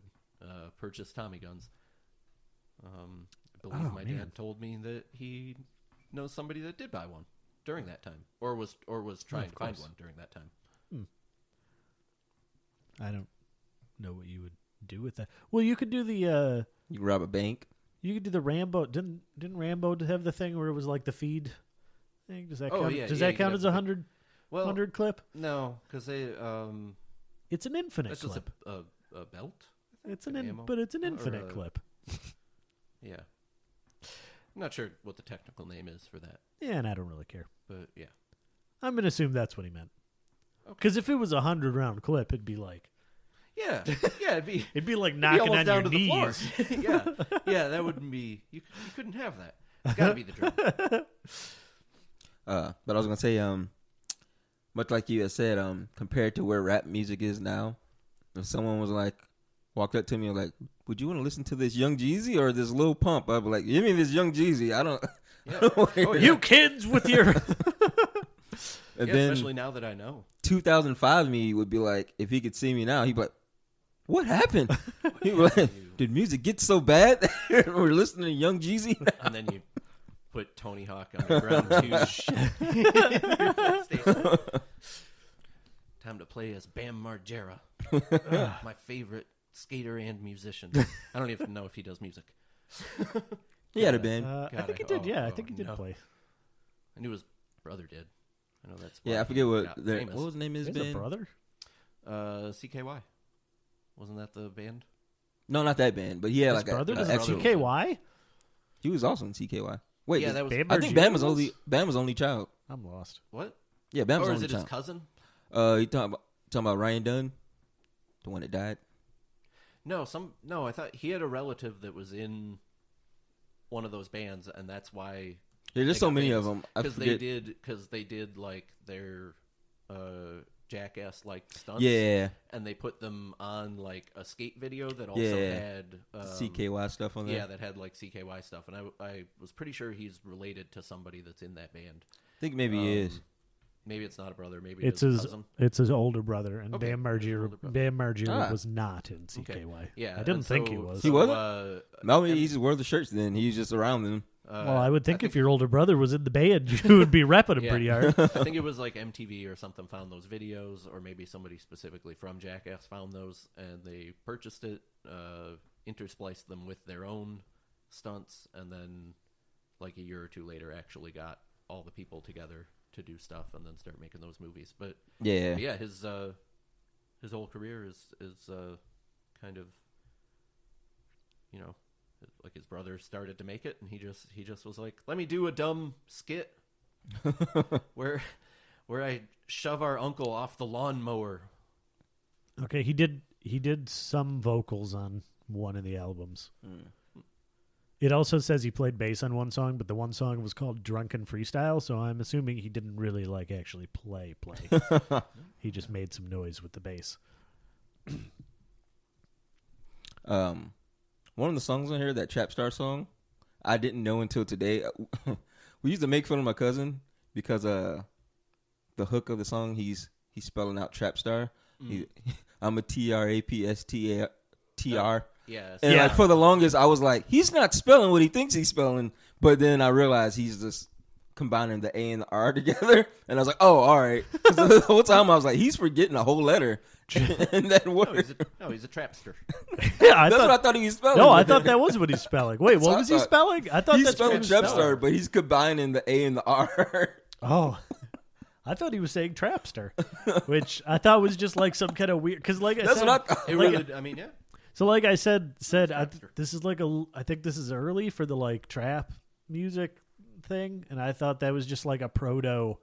purchase Tommy guns. I believe my dad told me that he knows somebody that did buy one during that time, or was trying to find one during that time. I don't know what you would do with that. Well, you could do the You rob a bank. you could do the Rambo. Didn't Rambo have the thing where it was like the feed thing? Does that count? Does that count as a 100 clip? No, because they It's an infinite that's clip. just a belt. It's like an ammo, but it's an or infinite clip. Yeah, I'm not sure what the technical name is for that, Yeah, and I don't really care. but yeah. I'm gonna assume that's what he meant. Okay. Because if it was a 100-round clip, it'd be like Yeah, it'd be like be knocking almost on down your to the floor. knees. yeah, that wouldn't be. You couldn't have that. It's got to be the drum. But I was gonna say, much like you had said, compared to where rap music is now, if someone was like, walked up to me and was like, "Would you want to listen to this Young Jeezy or this Lil Pump?" I'd be like, "Give me this Young Jeezy." I don't. Yeah. Oh, yeah. You kids with your And Yeah, then especially now that I know. 2005 me would be like, if he could see me now, he'd be like, what happened? He was like, did music get so bad? We're listening to Young Jeezy. And then you put Tony Hawk on the ground too. Time to play as Bam Margera, my favorite skater and musician. I don't even know if he does music. He had a band. I think he did. I think he did play. I knew his brother did. I know that's. Yeah, I forget what was the name of his band. His brother? CKY. Wasn't that the band? No, not that band. But he had His like brother a does extra. CKY? He was also in CKY. Wait, Yeah, that was. Bam I think Margera Bam was only child. I'm lost. What? Yeah, Bam was Or only is it his child. cousin? You talking about Ryan Dunn, the one that died? No, I thought he had a relative that was in one of those bands, and that's why. Yeah, there's they so got many of famous. them. Because they did like their jackass like stunts. Yeah, And they put them on like a skate video that also had CKY stuff on there. Yeah, that had like CKY stuff, and I was pretty sure he's related to somebody that's in that band. I think maybe he is. Maybe it's not a brother. Maybe It's his his cousin. it's his older brother, and Okay, Bam his older brother. Margera was not in CKY. Okay. Yeah, I didn't and think so- he was. He wasn't? No, and- he just wore the shirts then. He was just around them. Well, I would think if your older brother was in the band, you would be repping him Yeah. pretty hard. I think it was like MTV or something found those videos, or maybe somebody specifically from Jackass found those, and they purchased it, interspliced them with their own stunts, and then like a year or two later actually got all the people together to do stuff and then start making those movies. But Yeah. his whole career is kind of, you know, like his brother started to make it, and he just was like, let me do a dumb skit where I shove our uncle off the lawnmower. Okay, he did some vocals on one of the albums. It also says he played bass on one song, but the one song was called Drunken Freestyle, so I'm assuming he didn't really like actually play. He just made some noise with the bass. One of the songs on here, that Trap Star song, I didn't know until today. We used to make fun of my cousin because the hook of the song, he's spelling out Trap Star. I'm a TRAPSTAR. Yes. And like for the longest, I was like, he's not spelling what he thinks he's spelling. But then I realized he's just combining the A and the R together. And I was like, oh, all right. 'Cause the whole time I was like, he's forgetting a whole letter. And that word. He's a trapster. Yeah, That's what I thought he was spelling. No, I thought that was what he's spelling. Wait, what was he thought. spelling? I thought He's that's what spelling he was Trap spelling. Star, but he's combining the A and the R. Oh, I thought he was saying Trapster, which I thought was just like some kind of weird. Because like I That's said, what I thought. It really, I mean, yeah. so like I said, Trapster. this is like I think this is early for the like trap music thing, and I thought that was just like a proto,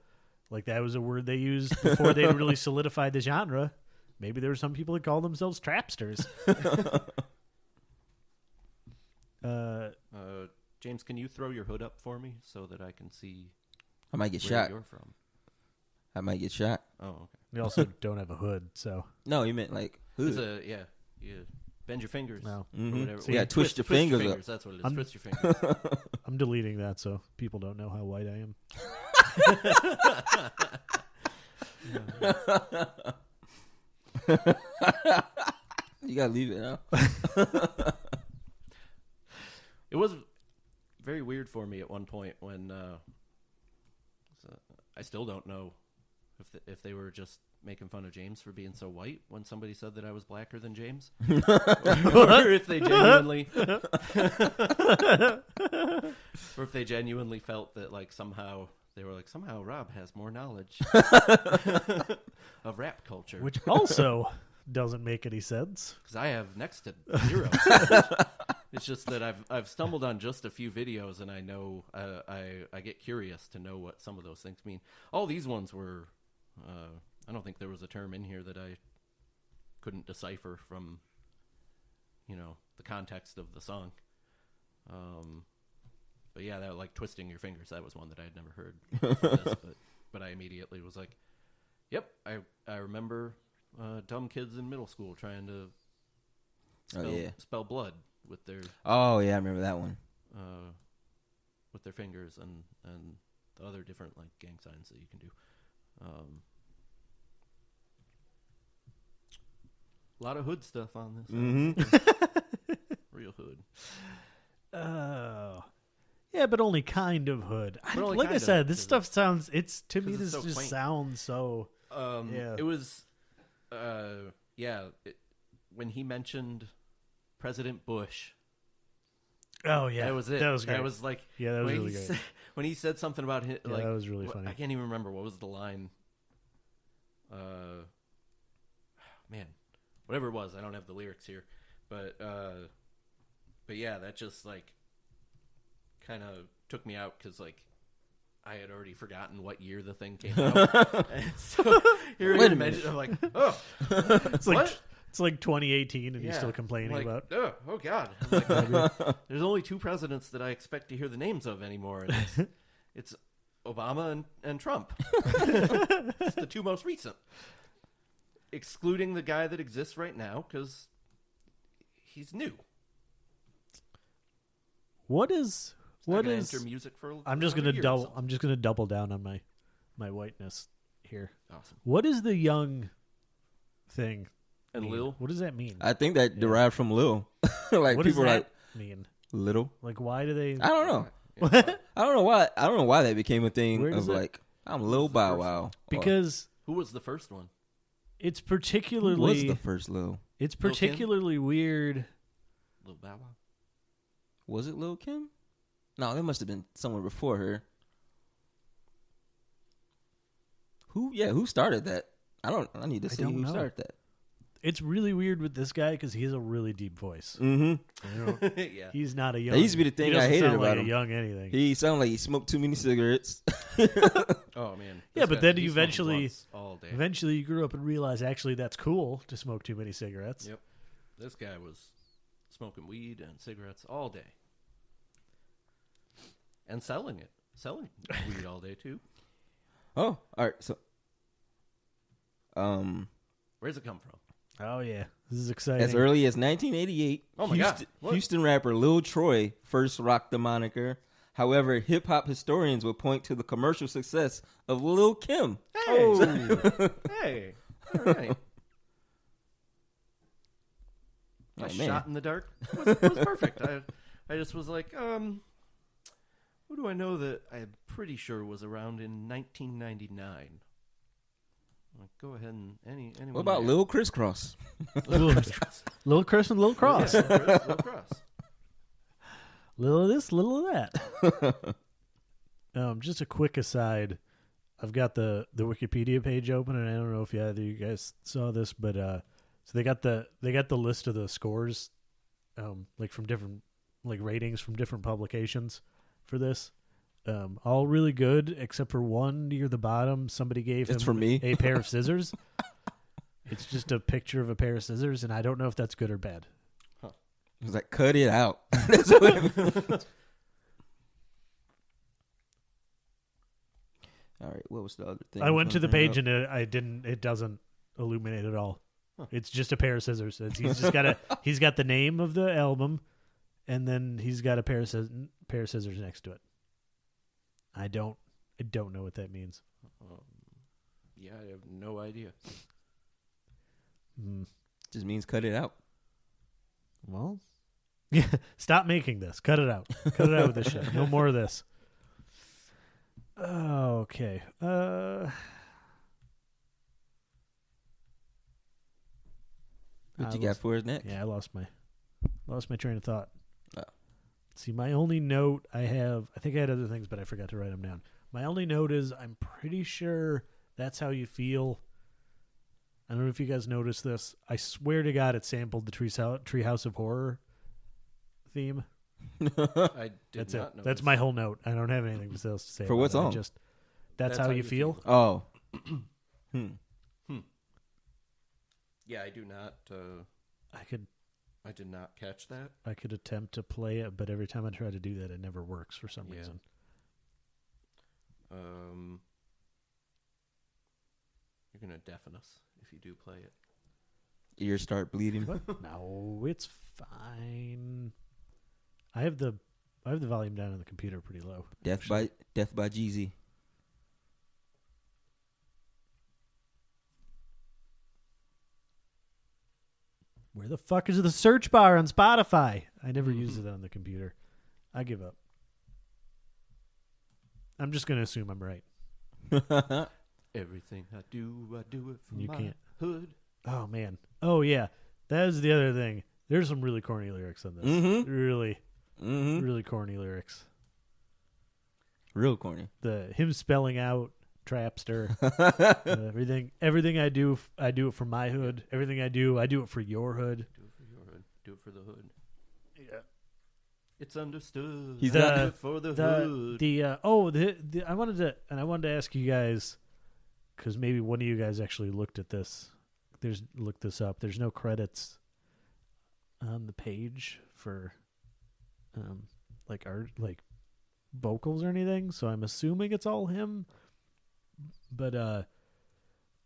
like that was a word they used before they really solidified the genre. Maybe there were some people that call themselves trapsters. James, can you throw your hood up for me so that I can see I might get where shot. you're from? I might get shot. Oh, okay. We also don't have a hood, so No, you meant like It's hood. you bend your fingers. No. Or Mhm. whatever. So you gotta twist your fingers up. That's what it is. I'm- Twist your fingers. I'm deleting that so people don't know how white I am. You gotta leave it now. It was very weird for me at one point when I still don't know if they were just making fun of James for being so white when somebody said that I was blacker than James, or if they genuinely felt that like somehow they were like somehow Rob has more knowledge of rap culture, Which also doesn't make any sense. because I have next to zero. It's just that I've stumbled on just a few videos, and I know I get curious to know what some of those things mean. All these ones were, I don't think there was a term in here that I couldn't decipher from, the context of the song. But yeah, that like twisting your fingers, that was one that I had never heard before this, but I immediately was like, yep, I remember dumb kids in middle school trying to spell blood with their Oh yeah, I remember that one. with their fingers and the other different like gang signs that you can do. A lot of hood stuff on this. Mm-hmm. Real hood. Oh. Yeah, but only kind of hood. only Like I kind said, of, this 'cause stuff sounds. It's to me. 'cause This it's so just quaint. sounds so. Yeah. It was, when he mentioned President Bush. Oh yeah, That was it. That was great. That was like, Yeah, that was when really he great. said, when he said something about him, Yeah, like that was really funny. I can't even remember what was the line. Man, whatever it was, I don't have the lyrics here, but yeah, that just like kind of took me out because like I had already forgotten what year the thing came out. And so here Wait you a mentioned, minute. I'm like, oh, It's like what? it's like 2018, and Yeah. you're still complaining I'm like, about. oh god. I'm like, there's only 2 presidents that I expect to hear the names of anymore, and it's Obama and Trump. It's the 2 most recent, excluding the guy that exists right now because he's new. What is? Not What gonna is? enter music for? I'm just another gonna year or double. something. I'm just gonna double down on my whiteness here. Awesome. What is the young thing? And mean? Lil, What does that mean? I think that derived from Lil. Like What does people are that like mean? little. Like, why do they? I don't know. Yeah. I don't know why. I don't know why that became a thing Where does of it- like I'm Lil Bow Wow. Because Who was the first one? it's Who particularly. was the first Lil? It's Lil' Kim? particularly weird. Lil Bow Wow. Was it Lil Kim? No, that must have been someone before her. Who? Yeah, who started that? I need to see don't who know. started that. It's really weird with this guy because he has a really deep voice. Mm-hmm. Yeah. He's not a young. That used to be the thing he I doesn't hated sound like about a him. young anything. He sounded like he smoked too many cigarettes. Oh man. Yeah, This but guy, then he's you smoking eventually- blunts all day. Eventually, you grew up and realized actually that's cool to smoke too many cigarettes. Yep. This guy was smoking weed and cigarettes all day. And selling weed all day too. Oh, all right. So, Where's it come from? Oh yeah, this is exciting. as early as 1988, Oh my God. What? Houston rapper Lil Troy first rocked the moniker. However, hip hop historians would point to the commercial success of Lil Kim. Hey, hey, all right. My Oh, man. shot in the dark was perfect. I just was like, who do I know that I'm pretty sure was around in 1999? Like, go ahead and anyone. What about there? Lil Crisscross? Little Chris and Little Cross. Yeah, Lil Cross. Little of this, little of that. Just a quick aside. I've got the Wikipedia page open, and I don't know if either of you guys saw this, but so they got the list of the scores, like from different ratings from different publications for this. All really good except for one near the bottom. Somebody gave It's him for me. a pair of scissors. It's just a picture of a pair of scissors, and I don't know if that's good or bad. He was like, cut it out. That's what all right, what was the other thing? I went to the Bring page up? and it doesn't illuminate at all. It's just a pair of scissors. He's just got he's got the name of the album, and then he's got a pair of scissors next to it. I don't know what that means. Yeah, I have no idea. Just means cut it out. Well, yeah. Stop making this. Cut it out. Cut it out with this shit. No more of this. Oh, okay. What you got for us next? Yeah, I lost my train of thought. Oh. See, my only note I think I had other things, but I forgot to write them down. My only note is I'm pretty sure That's How You Feel. I don't know if you guys noticed this. I swear to God, it sampled the Treehouse of Horror theme. I did That's not it. know. That's my whole note. I don't have anything else to say. For about what it. song? That's How You Feel. Oh. Yeah, I do not. I did not catch that. I could attempt to play it, but every time I try to do that, it never works for some reason. You're gonna deafen us if you do play it. Ears start bleeding. No, it's fine. I have the volume down on the computer pretty low. Death by Jeezy. Where the fuck is the search bar on Spotify? I never use it on the computer. I give up. I'm just going to assume I'm right. Everything I do it for You my can't. hood. Oh, man. Oh, yeah. That is the other thing. There's some really corny lyrics on this. Mhm. Really, really corny lyrics. Real corny. Him spelling out Trapster. Everything I do it for my hood. Everything I do it for your hood. Do it for your hood. Do it for the hood. Yeah. It's understood. He's Do got- it for the hood. I wanted to ask you guys, because maybe one of you guys actually looked at this. Looked this up. There's no credits on the page for like vocals or anything, so I'm assuming it's all him. But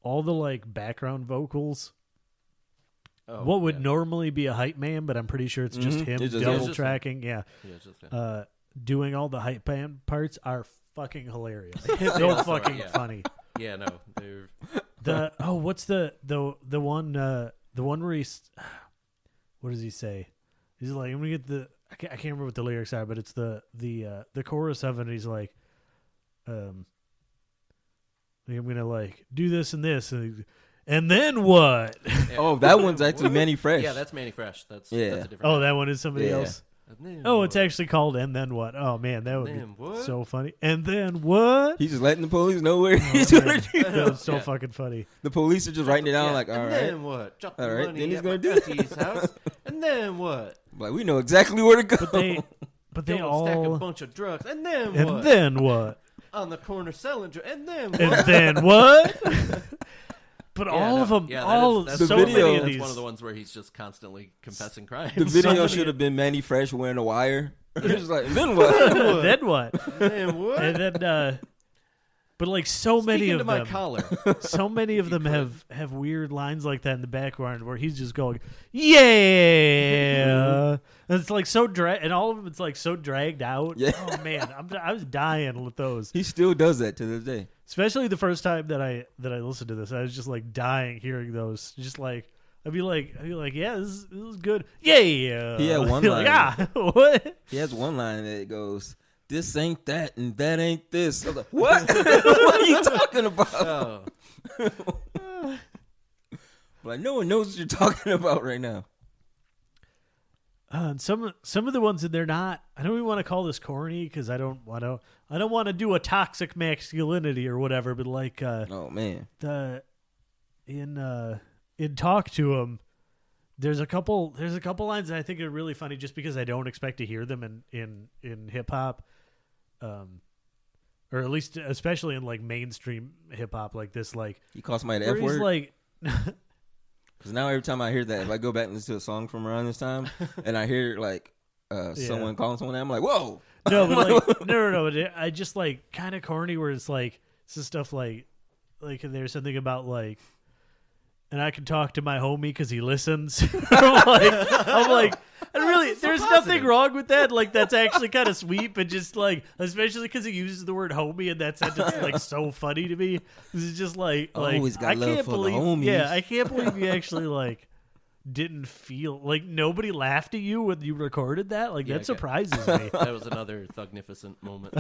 all the like background vocals, Oh, what would yeah. normally be a hype man, but I'm pretty sure it's just him It's just double him. tracking. Yeah. Yeah, it's just him. Doing all the hype band parts are fucking hilarious. Yeah, They're sorry, fucking yeah. funny. Yeah, no, they're What's the one where he's, what does he say? He's like, I'm gonna get I can't remember what the lyrics are, but it's the chorus of it. And he's like, I'm gonna like do this and this and then what? Oh, that one's actually Manny Fresh. yeah, that's Manny Fresh. That's Yeah. That's a different. Oh, that one is somebody Yeah. else. And then Oh, it's what? actually called And Then What? Oh man, that would Then be what? so funny. And then what? He's just letting the police know where Oh, he's man. gonna do. That was so Yeah. fucking funny. The police are just writing it down Yeah, like, all and right. then what? Drop the All right, money then he's at gonna my do auntie's house. And then what? Like, we know exactly where to go. But they Don't stack a all. bunch of drugs. And then And what? then what? On the corner selling drugs. And then what? And then what? But Yeah, all no, of them, yeah, all that's The so video- many of That's these. one of the ones where he's just constantly confessing crimes. The video many- should have been Manny Fresh wearing a wire. It's like, then what? And then what? And then what? And then, but like so many Speaking of to my them, collar. so many of them could. have weird lines like that in the background where he's just going, yeah, and it's like so and all of them it's like so dragged out. Yeah. Oh man, I was dying with those, He still does that to this day. especially the first time that I listened to this. I was just like dying hearing those. Just like I'd be like, yeah, this is good. Yeah, He had one like, line. what? He has one line that goes, "This ain't that and that ain't this." I was like, what? What are you talking about? Oh. Like, no one knows what you're talking about right now. And some of the ones that they're not. I don't even want to call this corny because I don't want to do a toxic masculinity or whatever. But like Oh man, in Talk to Him, there's a couple lines that I think are really funny just because I don't expect to hear them in hip hop, or at least especially in like mainstream hip hop like this. Like he calls somebody the where F he's word. like. Because now every time I hear that, if I go back and listen to a song from around this time, and I hear like someone calling someone that, I'm like, whoa. No, but like, no. I just like kind of corny where it's like some stuff like there's something about like, and I can talk to my homie because he listens. I'm like, and really, so there's positive. nothing wrong with that. Like that's actually kind of sweet, but just like, especially because he uses the word homie in that sentence, like so funny to me. This is just like Always got I love can't for the believe, homies. yeah, I can't believe you actually like. Didn't feel like nobody laughed at you when you recorded that. Like Yeah, that okay. surprises me. That was another thugnificent moment.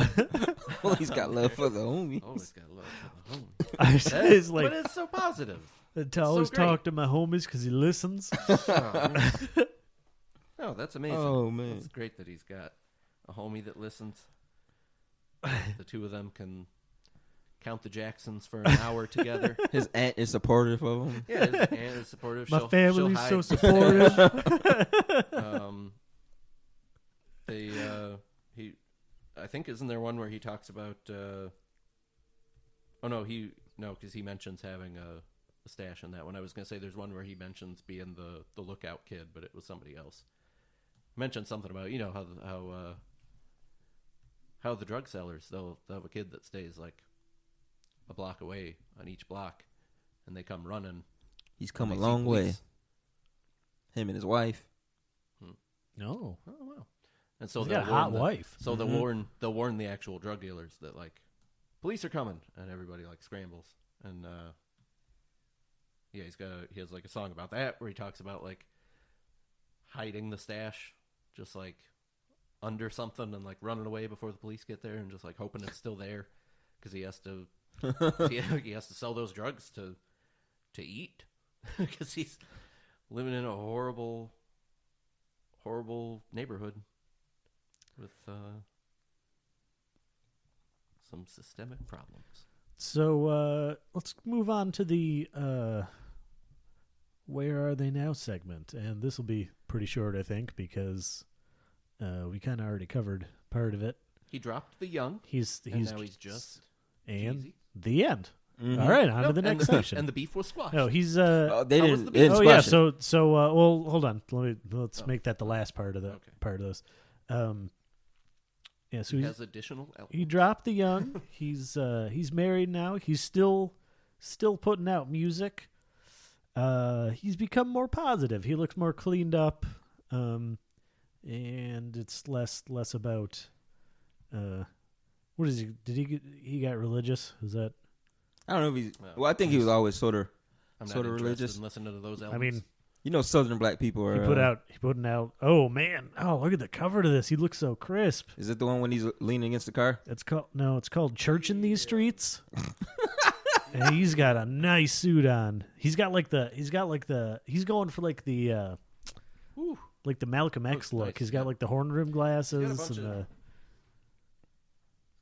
Oh, he's got love for the homies. Always got love for the home. I say it's like But it's so positive. to always great. talk to my homies because he listens. Oh, man. Oh, that's amazing. Oh man, It's great that he's got a homie that listens. The two of them can count the Jacksons for an hour together. his aunt is supportive of him. Yeah, his aunt is supportive. My She'll family's so hide. supportive. I think isn't there one where he talks about? Because he mentions having a stash in that one. I was gonna say there's one where he mentions being the lookout kid, but it was somebody else. Mentioned something about how the drug sellers they'll have a kid that stays like a block away on each block, and they come running. He's come a and they see long way. police. Him and his wife. No, Oh wow! And so he's they'll got a hot warn wife. So they'll warn the actual drug dealers that like police are coming, and everybody like scrambles. And he has like a song about that where he talks about like hiding the stash, just like under something and like running away before the police get there, and just like hoping it's still there because he has to he has to sell those drugs to eat because he's living in a horrible neighborhood with some systemic problems. So let's move on to the Where Are They Now segment. And this will be pretty short, I think, because we kind of already covered part of it. He dropped the young. And now he's just and Jeezy. The end. Mm-hmm. All right, on to the next section. And the beef was squashed. No, he's they didn't. beef? oh yeah, so well, hold on. Let's make that the last part of part of this. Yeah, so he has additional elements. he dropped the young. He's married now. He's still putting out music. He's become more positive. He looks more cleaned up, and it's less about. What is he? Did he got religious? Is that? I don't know if he's. Well, I think he was always sort of I'm religious. not listening to those elements. I mean, you know, Southern black people are. He putting out. Oh man! Oh, look at the cover to this. He looks so crisp. Is it the one when he's leaning against the car? It's called Church in These Streets. And he's got a nice suit on. He's going for the Malcolm X look. nice, He's got yeah. like the horn rim glasses bunch and of-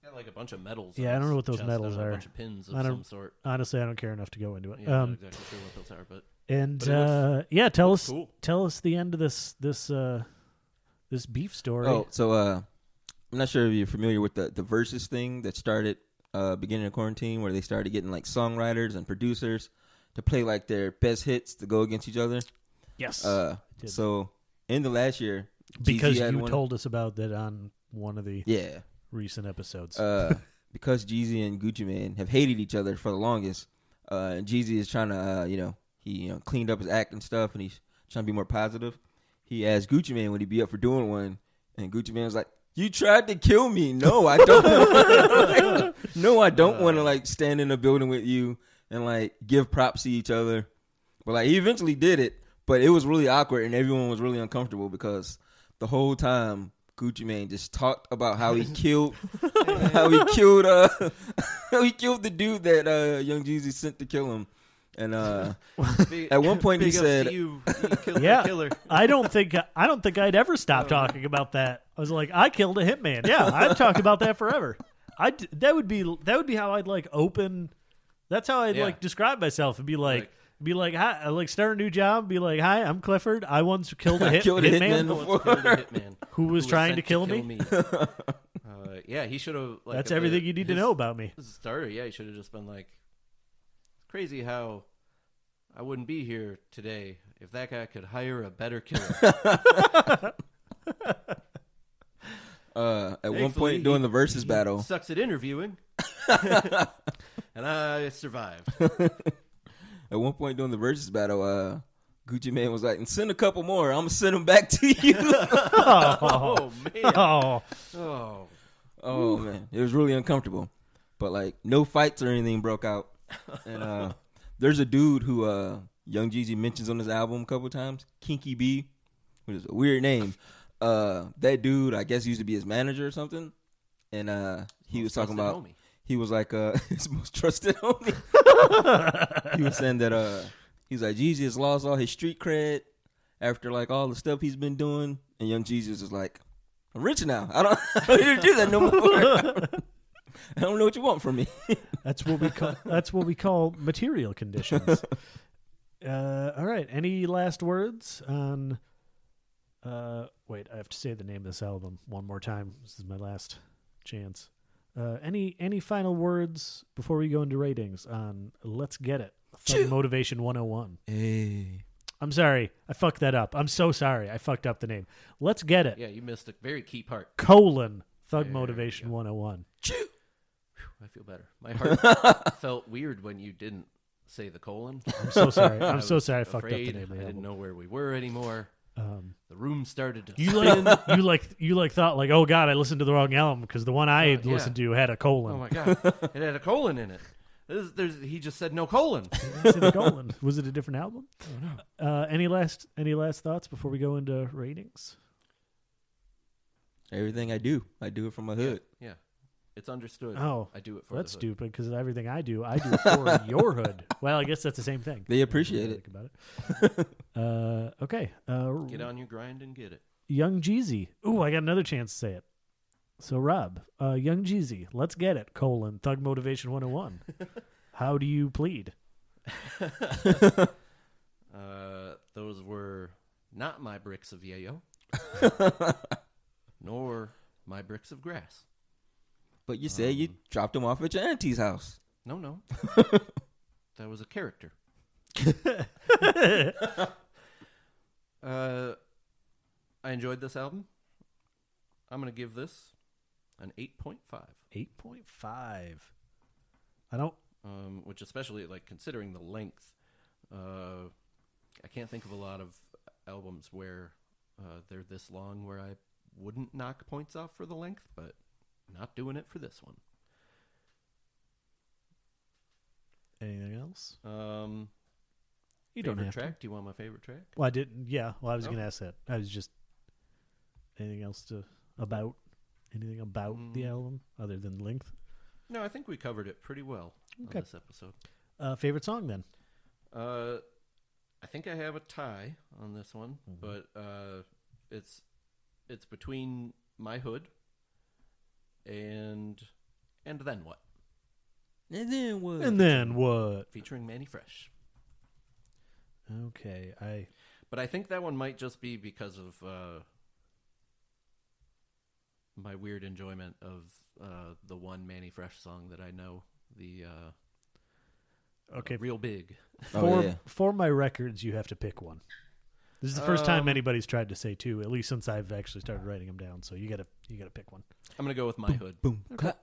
got like a bunch of medals. Yeah, on I don't know his what those chest, medals and are. A bunch of pins of I don't- some sort. honestly, I don't care enough to go into it. Yeah, I'm not exactly sure what those are, but And But it looks tell us cool. tell us the end of this beef story. Oh, so I'm not sure if you're familiar with the Versus thing that started beginning of quarantine, where they started getting like songwriters and producers to play like their best hits to go against each other. Yes, did. So in the last year, because Jeezy had you one- told us about that on one of the yeah, recent episodes. because Jeezy and Gucci Mane have hated each other for the longest, and Jeezy is trying to, he cleaned up his act and stuff, and he's trying to be more positive. He asked Gucci Mane would he be up for doing one, and Gucci Mane was like, "You tried to kill me. No, I don't. No, I don't want to like stand in a building with you and like give props to each other." But like he eventually did it, but it was really awkward and everyone was really uncomfortable because the whole time Gucci Mane just talked about how he killed, how he killed the dude that Young Jeezy sent to kill him. And at one point he said, you killed yeah, the killer. I don't think I'd ever stop talking about that. I was like, I killed a hitman. Yeah, I'd talk about that forever. That would be how I'd like open. That's how I'd like describe myself and be like, hi, I like start a new job. Be like, hi, I'm Clifford. I once killed a hitman who was trying to kill me. Yeah, he should have. Like, That's everything you need to know about me. As a starter, yeah, he should have just been like, it's crazy how I wouldn't be here today if that guy could hire a better killer. at one point during the versus battle, sucks at interviewing, and I survived. At one point during the versus battle, Gucci Mane was like, "And send a couple more. I'm gonna send them back to you." Oh man! Oh man! It was really uncomfortable, but like no fights or anything broke out. And there's a dude who Young Jeezy mentions on his album a couple times, Kinky B, which is a weird name. That dude, I guess, used to be his manager or something, and he was talking about. Homie. He was like his most trusted homie. He was saying that he's like Jeezy has lost all his street cred after like all the stuff he's been doing, and Young Jeezy was just like, "I'm rich now. I don't need to do that no more. I don't know what you want from me." That's what we call material conditions. All right. Any last words on? Wait, I have to say the name of this album one more time. This is my last chance. Any final words before we go into ratings on Let's Get It, Thug Motivation 101? Hey. I'm sorry. I fucked that up. I'm so sorry. I fucked up the name. Let's Get It, Yeah, you missed a very key part. Thug There Motivation you go. 101. I feel better. My heart felt weird when you didn't say the colon. I'm so sorry. I'm so was sorry I fucked up the afraid. name of the I didn't album. know where we were anymore. The room started to You spin. like thought like, oh god, I listened to the wrong album because the one I had yeah. listened to had a colon. Oh my god, it had a colon in it. He just said no colon. Colon. Was it a different album? Oh no. Any last thoughts before we go into ratings? Everything I do it from my hood. Yeah. It's understood. Oh, I do it for that's the hood. stupid because everything I do for your hood. Well, I guess that's the same thing. They appreciate it. Think about it. Okay. Get on your grind and get it. Young Jeezy. Ooh, I got another chance to say it. So, Rob, Young Jeezy, let's get it, Thug Motivation 101. How do you plead? Those were not my bricks of yayo, nor my bricks of grass. But you said you dropped them off at your auntie's house. No. That was a character. I enjoyed this album. I'm going to give this an 8.5. 8.5. I don't... Which especially, like, considering the length, I can't think of a lot of albums where they're this long where I wouldn't knock points off for the length, but not doing it for this one. Anything else? You Favorite don't have track? to. Do you want my favorite track? Well, I didn't. Yeah. Well, I was Oh. going to ask that. I was just... Anything else about the album other than length? No, I think we covered it pretty well on this episode. Favorite song then? I think I have a tie on this one, but it's between My Hood and Then What? And then what? And then what? Featuring Manny Fresh. Okay, But I think that one might just be because of my weird enjoyment of the one Manny Fresh song that I know, the okay. Real Big. For my records, you have to pick one. This is the first time anybody's tried to say two, at least since I've actually started writing them down. So you gotta pick one. I'm gonna go with My Hood. Boom, clap.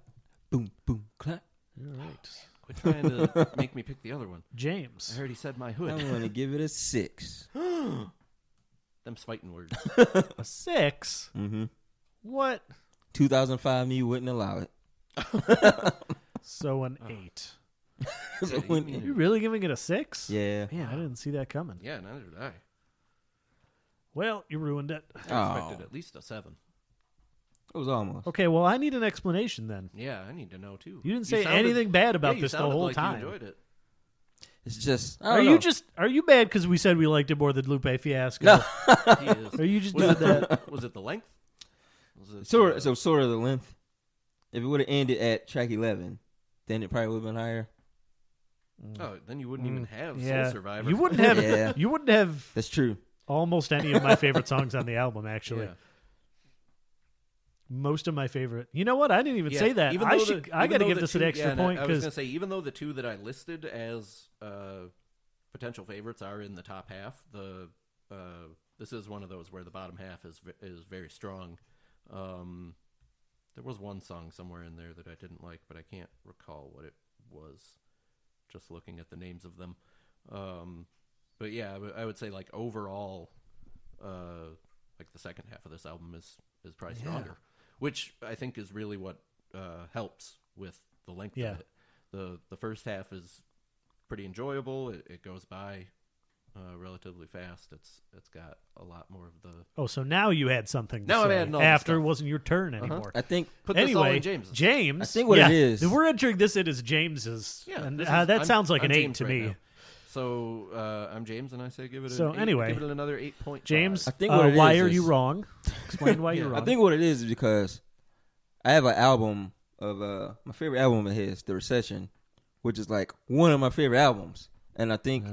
Boom, boom, clap. All right, Quit trying to make me pick the other one. James. I heard he said My Hood. I'm going to give it a 6. Them's fighting words. A 6. Mm-hmm. What? 2005 me wouldn't allow it. So an 8. So Yeah, when- you mean- You really giving it a 6? yeah. Man, I didn't see that coming. Yeah, neither did I. Well, you ruined it. I expected at least a 7. It was almost. Okay, well, I need an explanation then. Yeah, I need to know too. You didn't say sounded- anything bad about you this the sounded whole like time. You enjoyed it. It's just, I Are don't you know. are you mad because we said we liked it more than Lupe Fiasco? No. He is. Are you just Was doing it that? Was it the length? Was it, Sort of the length. If it would have ended at track 11, then it probably would have been higher. Oh, then you wouldn't even have Yeah, Soul Survivor. you wouldn't have. Yeah. You wouldn't have That's true. almost any of my favorite songs on the album. Actually, Yeah. most of my favorite. You know what? I didn't even Yeah, say that. even I though should. the- I even got to though give the this an two- extra yeah, point I was going because to say, even though the two that I listed as potential favorites are in the top half, this is one of those where the bottom half is very strong. There was one song somewhere in there that I didn't like, but I can't recall what it was. Just looking at the names of them, but yeah, I would say like overall, like the second half of this album is probably stronger, which I think is really what helps with the length Yeah. of it. The first half is pretty enjoyable. It goes by relatively fast. It's got a lot more of the. Oh, so now you had something. To Now I'm say adding all this after it stuff. wasn't your turn anymore. I think Put this all Anyway, in James's. James. I think what it is- We're entering this in as James's. Yeah, and this that is- I'm- sounds like I'm an 8 James to right me. now. So I'm James, and I say give it. So an 8, anyway, give it another 8.5. James, I think what it why is are you is- wrong? Explain why you're Yeah, wrong. I think what it is because I have an album of my favorite album of his, The Recession, which is like one of my favorite albums, and I think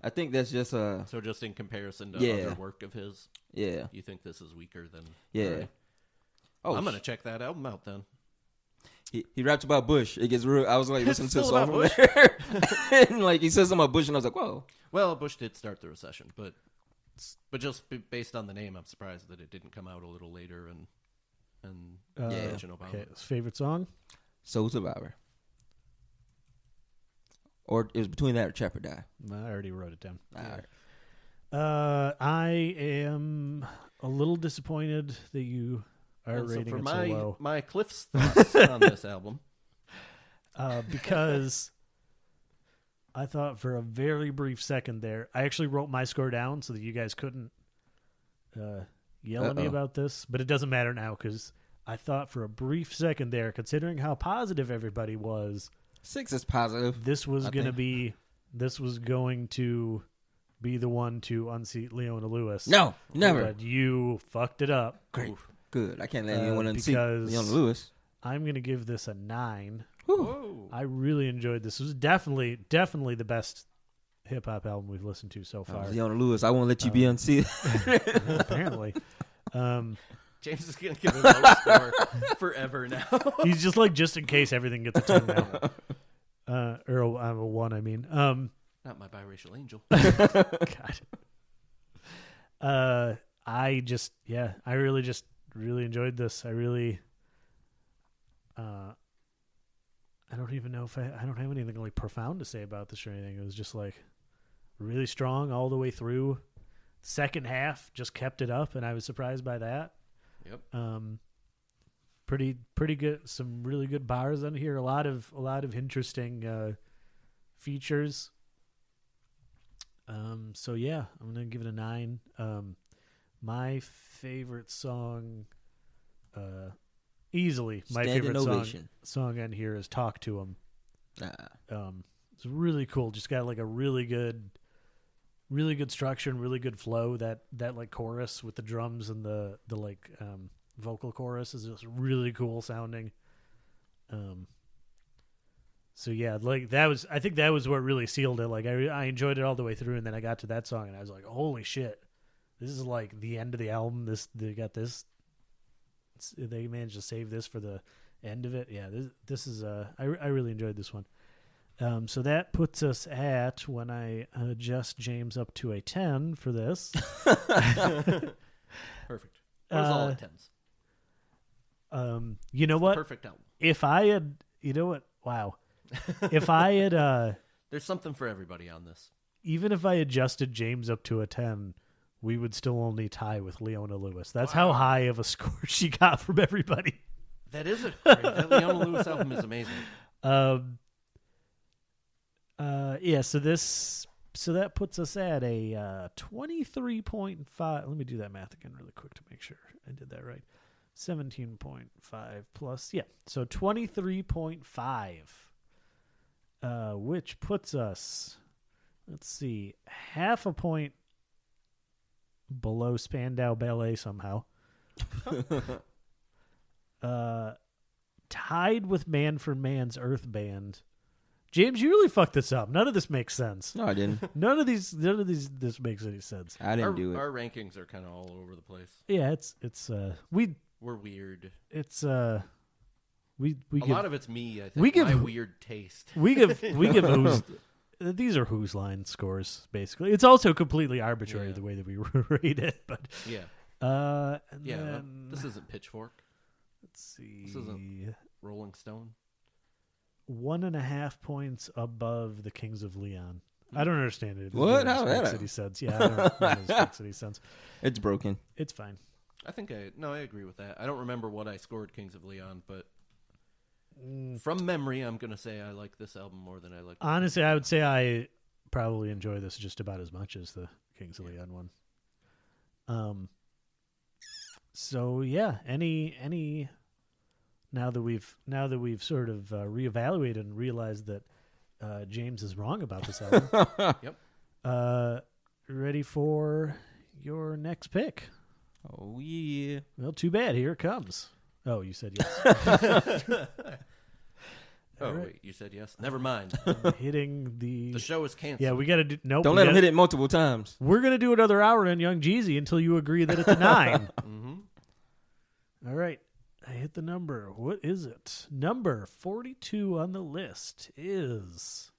I think that's just So just in comparison to Yeah. other work of his, yeah. you think this is weaker than? Yeah. Alright. Oh, I'm gonna check that album out then. he raps about Bush. It gets real. I was like It's listening to a still song about from there, and like he says something about Bush, and I was like, whoa. Well, Bush did start the recession, but just based on the name, I'm surprised that it didn't come out a little later and mention Obama. Okay, his favorite song? Soul Survivor. Or it was between that or Trap or Die. I already wrote it down. All right. I am a little disappointed that you are And so rating for it so low. my Cliff's thoughts on this album, because I thought for a very brief second there, I actually wrote my score down so that you guys couldn't yell at me about this, but it doesn't matter now because I thought for a brief second there, considering how positive everybody was, 6 is positive. this was going to be the one to unseat Leona Lewis. No, never. But you fucked it up. Great. Good. I can't let anyone unseat because Leona Lewis. I'm going to give this a 9. Whoa. I really enjoyed this. It was definitely the best hip-hop album we've listened to so far. Leona Lewis, I won't let you be unseated. Apparently. James is going to give a low score forever now. He's just in case everything gets a 10 now. Or a 1, I mean. Not my biracial angel. God. I really enjoyed this. I don't even know if I don't have anything like profound to say about this or anything. It was just like really strong all the way through. Second half just kept it up, and I was surprised by that. Yep. Pretty good. Some really good bars on here. A lot of interesting features. So yeah, I'm gonna give it a 9. My favorite song, easily my favorite song on here is "Talk to Him." It's really cool. Just got like a really good structure and really good flow. That like chorus with the drums and the like vocal chorus is just really cool sounding. So yeah, like I think that was what really sealed it. Like I enjoyed it all the way through, and then I got to that song, and I was like, holy shit, this is like the end of the album. They managed to save this for the end of it. Yeah, this is I really enjoyed this one. So that puts us at, when I adjust James up to a 10 for this. Perfect. It was all at 10s. You know what? Perfect album. If I had, you know what? Wow. If I had, there's something for everybody on this. Even if I adjusted James up to a 10, we would still only tie with Leona Lewis. That's how high of a score she got from everybody. That is it. That Leona Lewis album is amazing. Yeah. So that puts us at a 23.5. Let me do that math again really quick to make sure I did that right. 17.5 plus, yeah. So 23.5, which puts us, let's see, half a point below Spandau Ballet somehow. Tied with Man for Man's Earth Band. James, you really fucked this up. None of this makes sense. No, I didn't. None of these this makes any sense. I didn't do it. Our rankings are kind of all over the place. Yeah, We're weird. It's a lot of it's me. I think we give my weird taste. We give who's these are whose line scores basically. It's also completely arbitrary the way that we rate it, but yeah. And then, this isn't Pitchfork. Let's see. This isn't Rolling Stone. 1.5 points above the Kings of Leon. I don't understand it. What? How makes any sense? Yeah, I don't know if it makes any sense. It's broken. It's fine. I agree with that. I don't remember what I scored Kings of Leon, but from memory, I'm going to say I like this album more than I like. Honestly, I would say I probably enjoy this just about as much as the Kings of Leon one. So yeah, any now that we've sort of reevaluated and realized that James is wrong about this album. Yep. Ready for your next pick? Oh yeah. Well, too bad. Here it comes. Oh, you said yes. Oh, right. Wait, you said yes? Never mind. Hitting the show is canceled. Yeah, we got to do. Nope. Don't let him hit it multiple times. We're gonna do another hour on Young Jeezy until you agree that it's a 9. Mm-hmm. All right, I hit the number. What is it? Number 42 on the list is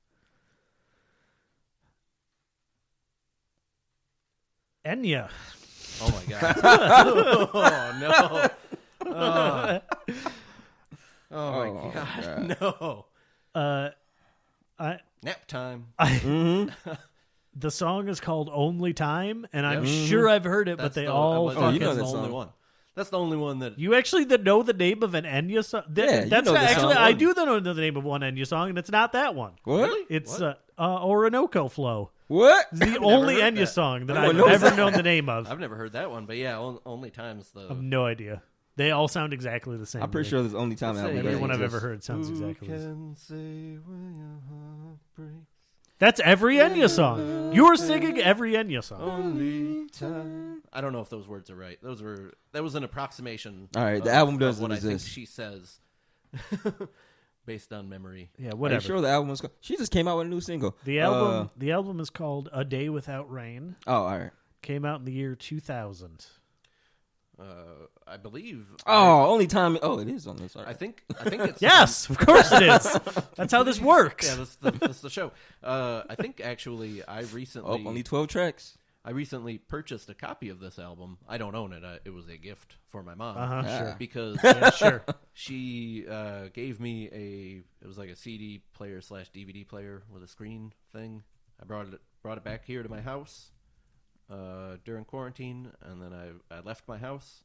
Enya. Oh my god! Oh no! Oh my god! No! Nap time. The song is called "Only Time," and I'm sure I've heard it, but they all you know fucking the only one. That's the only one that You actually know the name of an Enya song? Yeah, you That's know this actually song. I do know the name of one Enya song, and it's not that one. What? It's Orinoco Flow. What? It's the never only heard Enya that. song that Everyone I've knows ever known the name of. I've never heard that one, but yeah, only times I have the no idea. They all sound exactly the same. I'm pretty to me. sure this is the only time Let's say album Everyone I've exists. ever heard sounds exactly the same. can say when your heart breaks. That's every Enya song. You're singing every Enya song. Only time. I don't know if those words are right. That was an approximation. All right, the of- album of doesn't what I think exist. she says, based on memory. Yeah, Are you whatever. sure the album was called? She just came out with a new single. The album is called A Day Without Rain. Oh, all right. Came out in the year 2000. I believe. Oh, only time. Oh, it is on this. All I right. think it's Yes, of course it is. That's how this works. Yeah, that's the show. I think actually I recently only 12 tracks. I recently purchased a copy of this album. I don't own it. It was a gift for my mom. Sure. Because Yeah, sure. she gave me it was like a CD player / DVD player with a screen thing. I brought it back here to my house during quarantine, and then I left my house,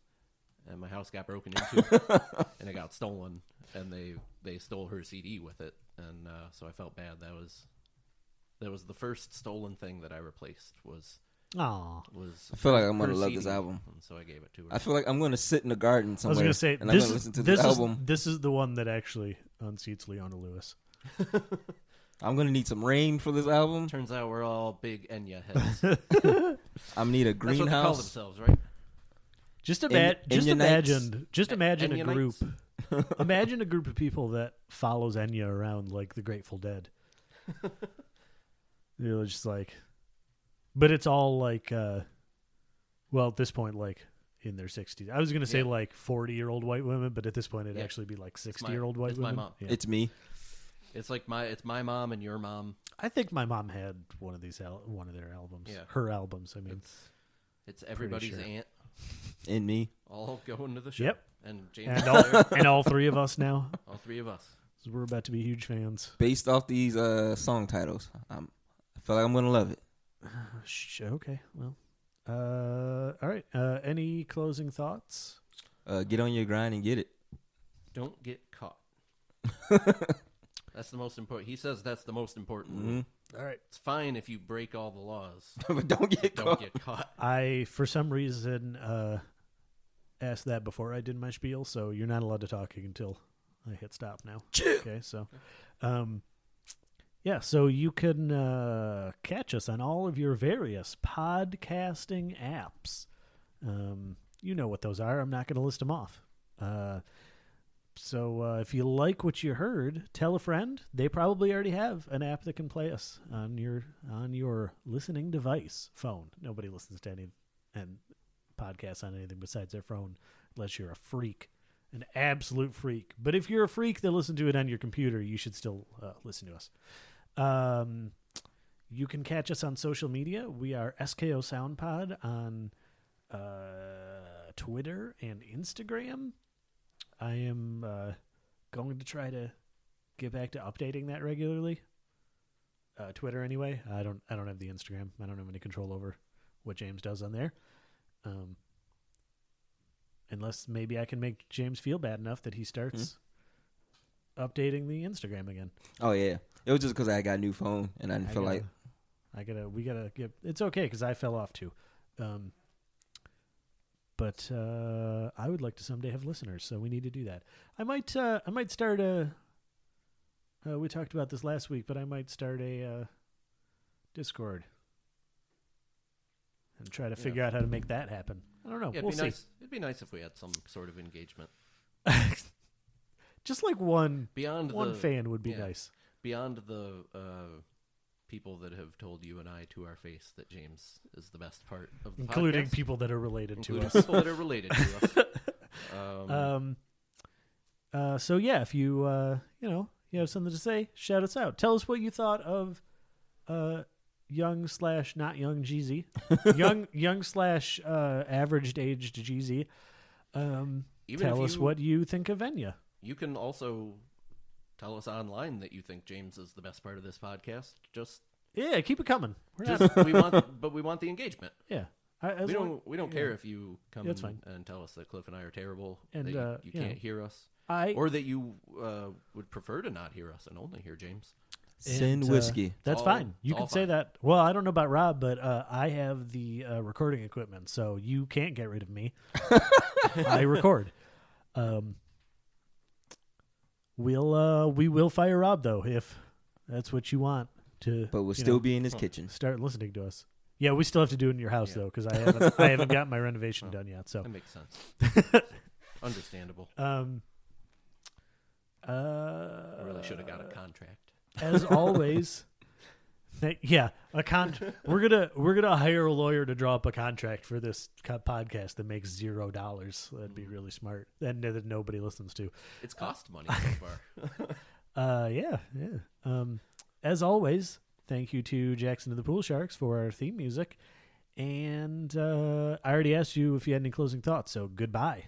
and my house got broken into, and it got stolen, and they stole her CD with it, and so I felt bad. That was the first stolen thing that I replaced was Aw. I feel like I'm her gonna love this CD, album. and so I gave it to her. I feel like I'm gonna sit in the garden I was somewhere. going to say, and I'm gonna listen to this album. This is the one that actually unseats Leona Lewis. I'm gonna need some rain for this album. Turns out we're all big Enya heads. I'm gonna need a That's what they call greenhouse. themselves, right? Just Enya imagine a Enya group. Imagine a group of people that follows Enya around like the Grateful Dead. You're just like, but it's all like, well, at this point, like in their 60s. I was gonna say like 40-year-old white women, but at this point, it'd actually be like 60-year-old white it's women. my mom. Yeah. It's me. It's like it's my mom and your mom. I think my mom had one of their albums. Yeah. Her albums. I mean, It's everybody's sure. aunt And me. all going to the show. Yep. And James and is there. all three of us now. All three of us. So we're about to be huge fans. Based off these song titles, I feel like I'm gonna love it. Okay. Well. All right. Any closing thoughts? Get on your grind and get it. Don't get caught. That's the most important. He says that's the most important Mm-hmm. rule. All right. It's fine if you break all the laws. But don't get Don't caught. get caught. I, for some reason, asked that before I did my spiel, so you're not allowed to talk until I hit stop now. Okay, so, yeah, so you can catch us on all of your various podcasting apps. You know what those are. I'm not going to list them off. So if you like what you heard, tell a friend. They probably already have an app that can play us on your listening device, phone. Nobody listens to any and podcasts on anything besides their phone, unless you're a freak, an absolute freak. But if you're a freak that listen to it on your computer, you should still listen to us. You can catch us on social media. We are SKO SoundPod on Twitter and Instagram. I am going to try to get back to updating that regularly. Twitter, anyway. I don't have the Instagram. I don't have any control over what James does on there. Unless maybe I can make James feel bad enough that he starts updating the Instagram again. Oh yeah, it was just because I got a new phone and I didn't feel like. We gotta get. It's okay because I fell off too. But I would like to someday have listeners, so we need to do that. I might start a. We talked about this last week, but I might start a Discord and try to figure out how to make that happen. I don't know. Yeah, We'll see. nice. It'd be nice if we had some sort of engagement. Just like one Beyond one the, fan would be yeah. nice. Beyond the people that have told you and I to our face that James is the best part of the Including podcast. people that are related to Including us. people that are related to us. So yeah, if you you have something to say, shout us out. Tell us what you thought of young / not young Jeezy, young / averaged aged Jeezy. Tell us what you think of Enya. You can also tell us online that you think James is the best part of this podcast. Yeah, keep it coming. We want the engagement. Yeah, We don't care if you come That's fine. and tell us that Cliff and I are terrible, And, that you can't hear us, or that you would prefer to not hear us and only hear James. Send whiskey. That's fine. You can say that. Well, I don't know about Rob, but I have the recording equipment, so you can't get rid of me. I record. We will fire Rob though if that's what you want to. But we'll still be in his kitchen. Start listening to us. Yeah, we still have to do it in your house though, because I haven't got my renovation done yet. So that makes sense. Understandable. I really should have got a contract. As always, we're gonna hire a lawyer to draw up a contract for this podcast that makes $0. That'd be really smart, and that nobody listens to. It's cost money so far. Yeah. As always, thank you to Jackson and the Pool Sharks for our theme music, and I already asked you if you had any closing thoughts, so goodbye.